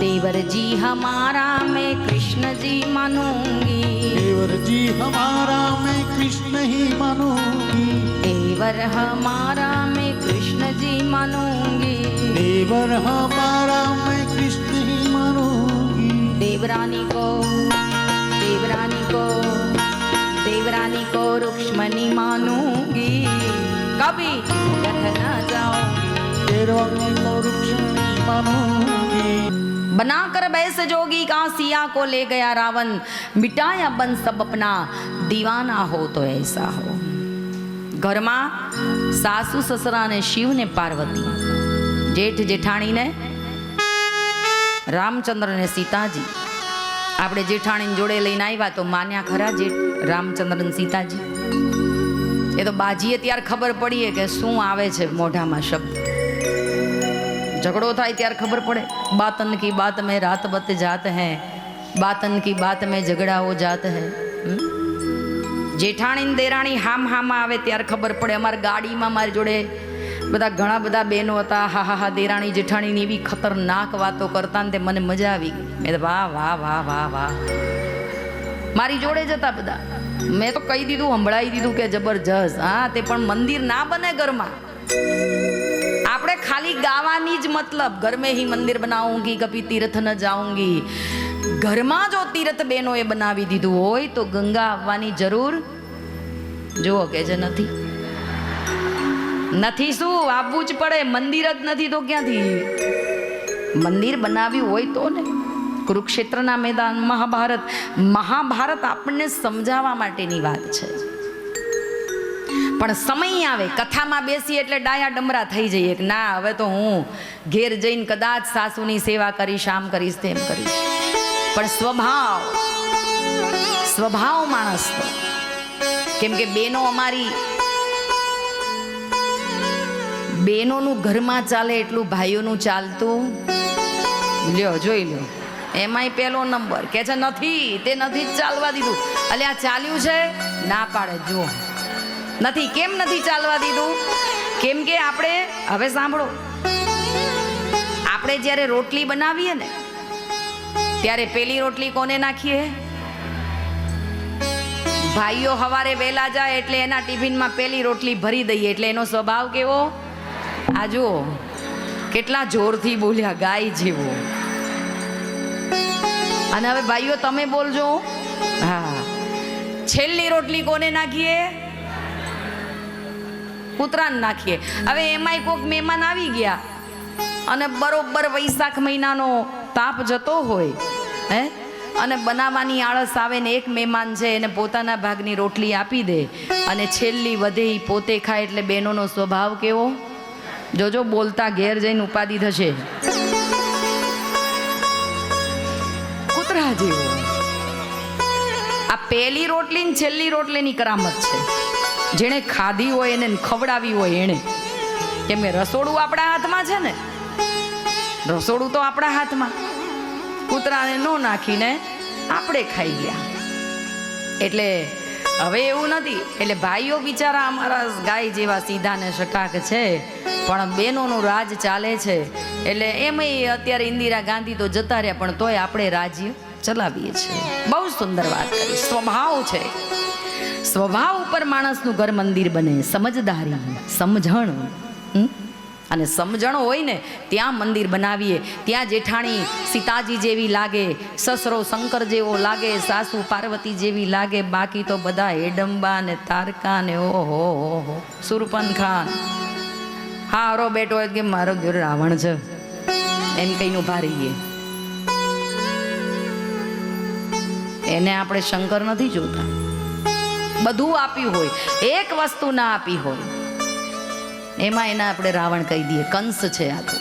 देवर जी हमारा मैं कृष्ण जी मानूंगी, देवर जी हमारा मैं कृष्ण ही मानूंगी, देवर हमारा मैं कृष्ण जी मानूंगी, देवर हमारा मैं कृष्ण ही मानूंगी, देवरानी को रुक्ष्मणी मानूंगी, कभी तीर्थ न जाऊंगी, देवरानी को रुक्मिणी मानूंगी, बनाकर बैस जोगी का सिया को ले गया रावण, मिटाया बन सब अपना, दीवाना हो तो ऐसा हो। ઘરમાં સાસુ સસરા ને શિવ ને પાર્વતી, જેઠ જેઠાણી ને રામચંદ્ર ને સીતાજી. આપણે જેઠાણી જોડે લઈને આવ્યા તો માન્યા ખરા જેઠ રામચંદ્ર ને સીતાજી? એ તો બાજીએ ત્યારે ખબર પડીએ કે શું આવે છે મોઢામાં શબ્દ. झगड़ो था त्यार खबर पड़े, बातन की बात में रात बत जात है, बातन की बात में झगड़ा हो जात है. जेठाणी देराणी हाम हाम आवे त्यार खबर पड़े. अमार गाड़ी में मारी जोड़े बधा घणा बधा बहनों हता, हा हा हा देराणी जेठाणी ની એવી ખતરનાક વાતો કરતા ને તે મને મજા આવી ગઈ. મેં તો વાહ વાહ વાહ વાહ વાહ, મારી જોડે જતા બધા. મેં તો કહી દીધું, સંભળાઈ દીધું કે જબરજસ્ત. હા, તે પણ મંદિર ના બને ઘરમાં. આપણે ખાલી ગાવાની જ મતલબ, ઘર में ही मंदिर बनाऊंगी, कभी तीर्थ न जाऊंगी. ઘરમાં જો તીર્થ બહેનોએ બનાવી દીધું હોય તો ગંગા આવવાની જરૂર જુઓ કે જે નથી શું આવવું જ પડે. મંદિર જ નથી તો ક્યાંથી મંદિર બનાવ્યું હોય તો ને. કુરુક્ષેત્રના મેદાન, મહાભારત આપણને સમજાવવા માટેની વાત છે. પણ સમય આવે કથામાં બેસી એટલે ડાયા ડમરા થઈ જઈએ કે ના હવે તો હું ઘેર જઈને કદાચ સાસુની સેવા કરીશ, આમ કરીશ, તેમ કરીશ. પણ સ્વભાવ માણસનો, કેમ કે બેનો અમારી બેનોનું ઘરમાં ચાલે એટલું ભાઈઓનું ચાલતું લ્યો, જોઈ લો. એમાંય પહેલો નંબર કે છે નથી, તે નથી જ ચાલવા દીધું. એટલે આ ચાલ્યું છે, ના પાડે. જુઓ નથી. કેમ નથી ચાલવા દીધું? કેમ કે આપણે હવે સાંભળો, આપણે જ્યારે રોટલી બનાવીએ ને ત્યારે પેલી રોટલી કોને નાખીએ? ભાઈઓ સવારે વહેલા જાય એટલે એના ટિફિનમાં પેલી રોટલી ભરી દઈએ. એટલે એનો સ્વભાવ કેવો? આ જુઓ કેટલા જોરથી બોલ્યા, ગાય જેવો. અને હવે ભાઈઓ તમે બોલજો. હા, છેલ્લી રોટલી કોને નાખીએ? કૂતરાને નાખીએ. હવે એમાંય કોઈક મહેમાન આવી ગયા અને બરોબર વૈશાખ મહિનાનો તાપ જતો હોય હે, અને બનાવવાની આળસ આવે ને એક મહેમાન છે એને પોતાના ભાગની રોટલી આપી દે અને છેલ્લી વધે એ પોતે ખાય. એટલે બહેનોનો સ્વભાવ કેવો? જોજો બોલતા ઘેર જઈને ઉપાધિ થશે. કૂતરા જેવો. આ પહેલી રોટલી ને છેલ્લી રોટલીની કરામત છે. જેણે ખાધી હોય એને ખવડાવી હોય એણે. કેમ કે રસોડું આપણા હાથમાં છે ને, રસોડું તો આપણા હાથમાં. કૂતરાને ન નાખીને આપણે ખાઈ ગયા. એટલે હવે એવું નથી. એટલે ભાઈઓ બિચારા અમારા ગાય જેવા સીધા ને સટાક છે, પણ બહેનોનું રાજ ચાલે છે. એટલે એમાંય અત્યારે ઇન્દિરા ગાંધી તો જતા રહ્યા, પણ તોય આપણે રાજ્ય ચલાવીએ છીએ. બહુ સુંદર વાત કરી. સ્વભાવ છે, સ્વભાવ ઉપર માણસનું ઘર મંદિર બને. સમજદારી, સમજણ, અને સમજણ હોય ને ત્યાં મંદિર બનાવીએ. ત્યાં જેઠાણી સીતાજી જેવી લાગે, સસરો શંકર જેવો લાગે, સાસુ પાર્વતી જેવી લાગે. બાકી તો બધા હેડંબા ને તારકા ને ઓહો હો સુરપન ખાન હારો બેટો હોય કે મારો દેર રાવણ છે એમ કઈને ઉભા રહીએ. એને આપણે શંકર નથી જોતા. બધું આપ્યું હોય, એક વસ્તુ ના આપી હોય એમાં એના આપણે રાવણ કહી દઈએ. કંસ છે આ તો.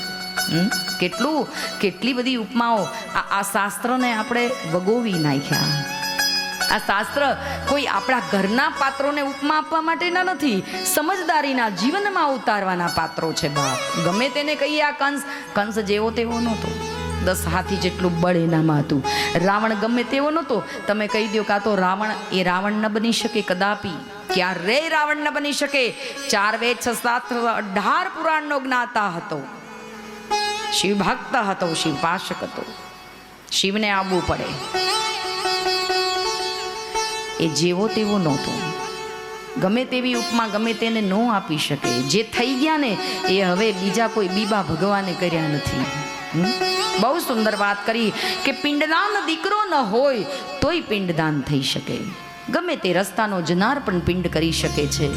કેટલી બધી ઉપમાઓ. આ શાસ્ત્રને આપણે વગોવી નાખ્યા. આ શાસ્ત્ર કોઈ આપણા ઘરના પાત્રોને ઉપમા આપવા માટેના નથી, સમજદારીના જીવનમાં ઉતારવાના પાત્રો છે બાપ. ગમે તેને કહીએ આ કંસ જેવો તેવો નહોતો. 10 હાથી જેટલું બળ એનામાં હતું. રાવણ ગમે તેવો નહોતો. તમે કહી દો કાં તો રાવણ એ રાવણ ન બની શકે કદાપી. ક્યારેય રાવણ ન બની શકે. 4 વેદ 6 શાસ્ત્ર 18 પુરાણનો જ્ઞાતા હતો. શિવ ભક્ત હતો, શિવ પાશક હતો. શિવને આવવું પડે. એ જેવો તેવો નહોતો. ગમે તેવી ઉપમા ગમે તેને ન આપી શકે. જે થઈ ગયા ને એ હવે બીજા કોઈ બીબા ભગવાને કર્યા નથી. બહુ સુંદર વાત કરી કે પિંડદાન દીકરો ન હોય તોય પિંડદાન થઈ શકે. ગમે તે રસ્તાનો જનાર પણ પિંડ કરી શકે છે.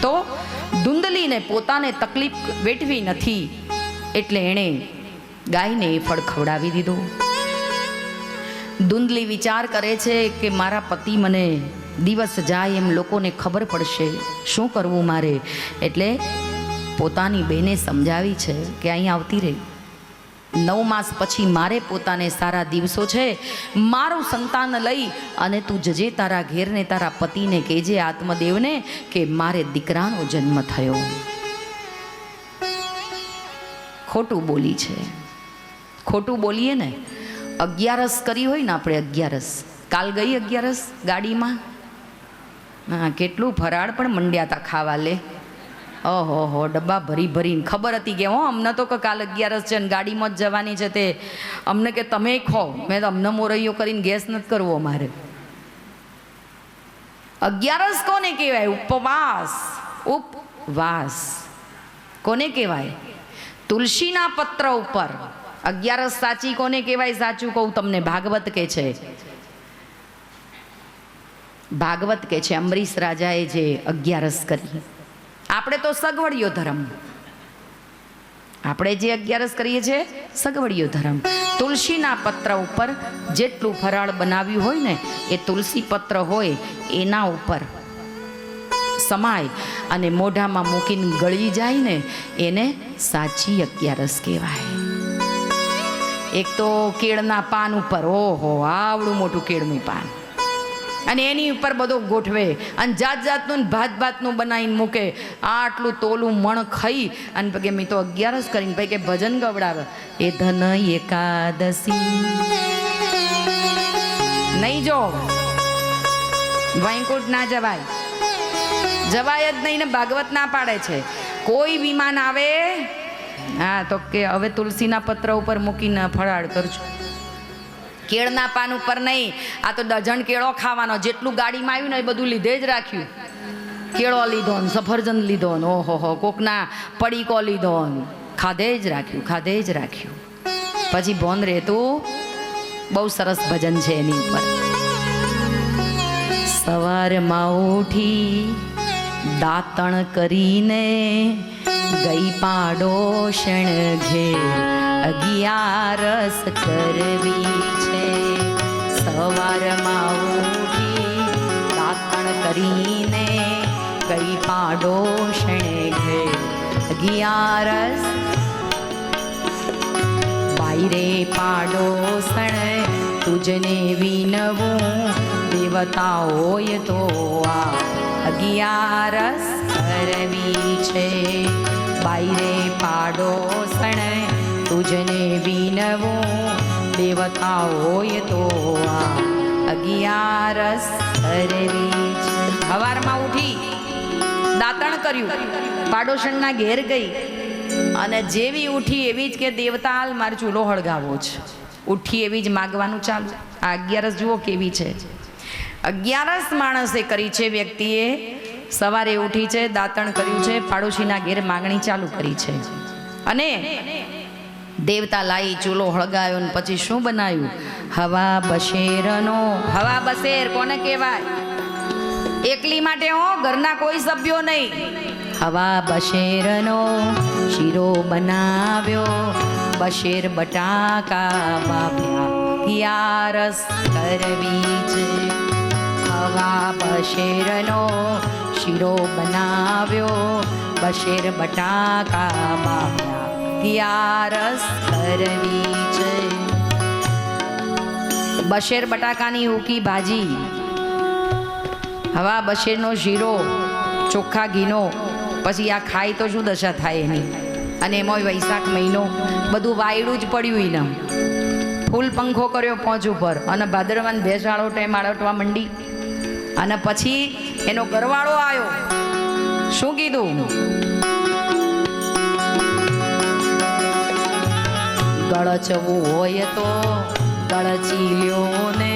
તો ધૂંધલીને પોતાને તકલીફ વેઠવી નથી, એટલે એણે ગાયને એ ફળ ખવડાવી દીધું. ધૂંધલી વિચાર કરે છે કે મારા પતિ મને દિવસ જાય એમ લોકોને ખબર પડશે, શું કરવું મારે. એટલે પોતાની બેને સમજાવી છે કે અહીં આવતી રહે. 9 માસ પછી મારે પોતાને સારા દિવસો છે, મારું સંતાન લઈ અને તું જજે તારા ઘેરને તારા પતિને કહેજે આત્મદેવને કે મારે દીકરાનો જન્મ થયો. ખોટું બોલી છે. ખોટું બોલીએ ને. 11 કરી હોય ને આપણે 11 કાલ ગઈ 11 ગાડીમાં. હા, કેટલું ફરાળ પણ મંડ્યા હતા ખાવા. લે ઓહો હો, ડબ્બા ભરી ભરીને. ખબર હતી કે અમને તો કાલ 11 છે ને ગાડીમાં જ જવાની છે. તે અમને કે તમે ખો. મેં તો અમને મોરૈયો કરીને ગેસ નથી કરવો મારે. 11 કોને કહેવાય? ઉપવાસ. ઉપવાસ કોને કહેવાય? તુલસીના પત્ર ઉપર 11 સાચી કોને કહેવાય? સાચું કહું તમને, ભાગવત કે છે. ભાગવત કે છે અમરીશ રાજાએ જે 11 કરી. આપણે તો સગવડિયો ધર્મ. આપણે જે 11 કરીએ છીએ સગવડિયો ધર્મ. તુલસીના પત્ર ઉપર જેટલું ફરાળ બનાવ્યું હોય ને એ તુલસી પત્ર હોય એના ઉપર સમાય અને મોઢામાં મૂકીને ગળી જાય ને એને સાચી 11 કહેવાય. એક તો કેળના પાન ઉપર, ઓહો આવડું મોટું કેળનું પાન, અને એની ઉપર બધો ગોઠવે અને જાત જાતનું ભાત ભાતનું બનાવીને મૂકે. આટલું તોલું મણ ખાઈ અને પછી મેં તો 11 કરીને પછી કે ભજન ગવડાવે. એ ધન એકાદશી નહીં જો વૈકુંઠ ના જવાય. જવાય જ નહીં ને. ભાગવત ના પાડે છે. કોઈ વિમાન આવે હા તો કે હવે તુલસીના પત્ર ઉપર મૂકીને ફરાળ કરજો. કેળના પાન ઉપર નહીં. આ તો ડઝન કેળો ખાવાનો. જેટલું ગાડીમાં આવ્યું ને એ બધું લીધે જ રાખ્યું. કેળો લીધો ને સફરજન લીધો ને ઓહો હો કોકના પડીકો લીધો ને ખાધે જ રાખ્યું, ખાધે જ રાખ્યું. પછી ભોન રહેતું. બહુ સરસ ભજન છે એની ઉપર. સવારમાં ઉઠી દાંતણ કરીને ગઈ પાડોશણ ઘેર 11 કરવી છે. સવારમાં ઉઠી દાંતણ કરીને ગઈ પાડોશણ ઘેર 11. બાયરે પાડોશણ તુજને વિનવું દેવતાઓય તો આ 11 કરવી છે. બાયરે પાડોશણ તુજને વિનવું દેવતાઓય તો આ 11 કરવી છે. સવારમાં ઉઠી દાતણ કર્યું, પાડોશણના ઘેર ગઈ અને જેવી ઉઠી એવી જ કે દેવતા હાલ મારે ચૂલો હળગાવો છે. ઉઠી એવી જ માગવાનું ચાલુ. આ 11 જુઓ કેવી છે. 11 માણસે કરી છે. વ્યક્તિએ સવારે ઉઠી છે, દાતણ કર્યું છે, પાડોશીના ઘેર માગણી ચાલુ કરી છે અને દેવતા લાઈ ચૂલો હળગાયો ને પછી શું બનાવ્યું? હવા બશેરનો. હવા બશેર કોને કહેવાય? એકલી માટે હો, ઘરના કોઈ સભ્યો નહીં. હવા બશેરનો શીરો બનાવ્યો, બશેર બટાકા બાફ્યા, રસ કરવી છે. હવા બશેરનો શીરો બનાવ્યો, બશેર બટાકા બાફ્યા, રસ કરવી છે. બશેર બટાકાની ઉકી ભાજી, હવા બશેરનો શીરો ચોખ્ખા ઘીનો, પછી આ ખાય તો શું દશા થાય એની. અને એમાં વૈશાખ મહિનો બધું વાયડું જ પડ્યું એના. ફૂલ પંખો કર્યો પહોંચ ઉપર અને ભાદરવાન ભેંસાળો ટાઈમ આળવટવા મંડી અને પછી એનો ઘરવાળો આવ્યો. શું કીધું? ગળચવું હોય તો ગળચી લ્યો ને,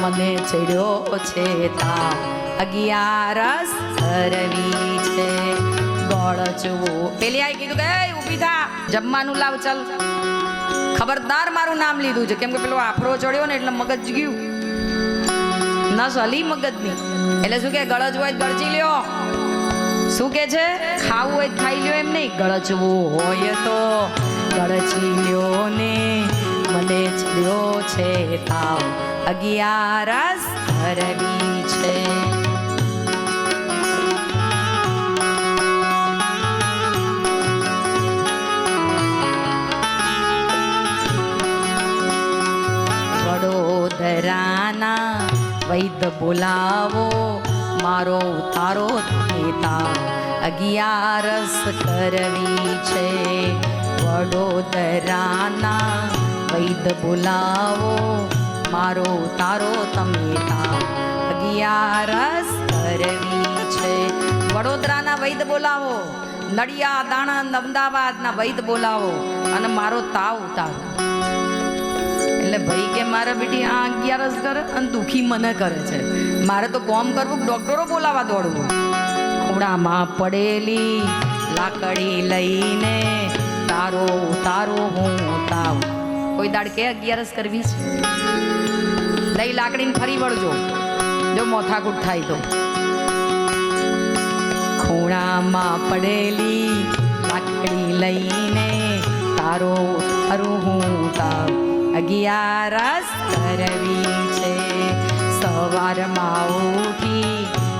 મને ચડ્યો છે તાવ, 11 કરવી છે. ગળચવું. પેલી આઈ કીધું કે ઊભી થા, જમવાનું લાવ ચાલ. ખબરદાર મારું નામ લીધું છે, કેમ કે પેલો આફરો ચડ્યો ને એટલે મગજ ગયું, નસ હલી મગજની. એટલે શું કે ગળચ હોય ગળચી લ્યો. શું કે છે? ખાવું હોય ખાઈ લ્યો એમ નહીં. ગળચવું હોય તો ગળચી લ્યો ને, મને ચડ્યો છે તાવ, 11 કરવી છે. વડોદરાના વૈદ બોલાવો, મારો તારો થેતા, 11 કરવી છે. વડોદરાના વૈદ બોલાવો, મારો તારો તમેતા, 11 કરવી છે. વડોદરાના વૈદ બોલાવો, નડિયાદ, આણંદ, અમદાવાદના વૈદ બોલાવો અને મારો તાવ ઉતારો. એટલે ભાઈ કે મારા બેટી આ 11 કરે અને દુખી મને કરે છે, મારે તો કોમ કરવું, ડોક્ટરો બોલાવા દોડવું. ખૂણામાં પડેલી લાકડી લઈને તારો તારો હું તાવ. કોઈ દાડ કે 11 કરવી છે? લઈ લાકડીને ફરી વળજો જો મોથાકૂટ થાય તો. ખૂણામાં પડેલી લાકડી લઈને તારો તારો હું તાવ, 11 કરવી છે. સવારમાં ઉઠી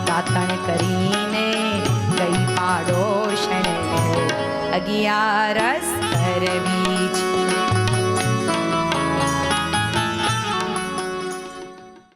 દાતણ કરીને ગઈ પાડોશણ, 11 કરવી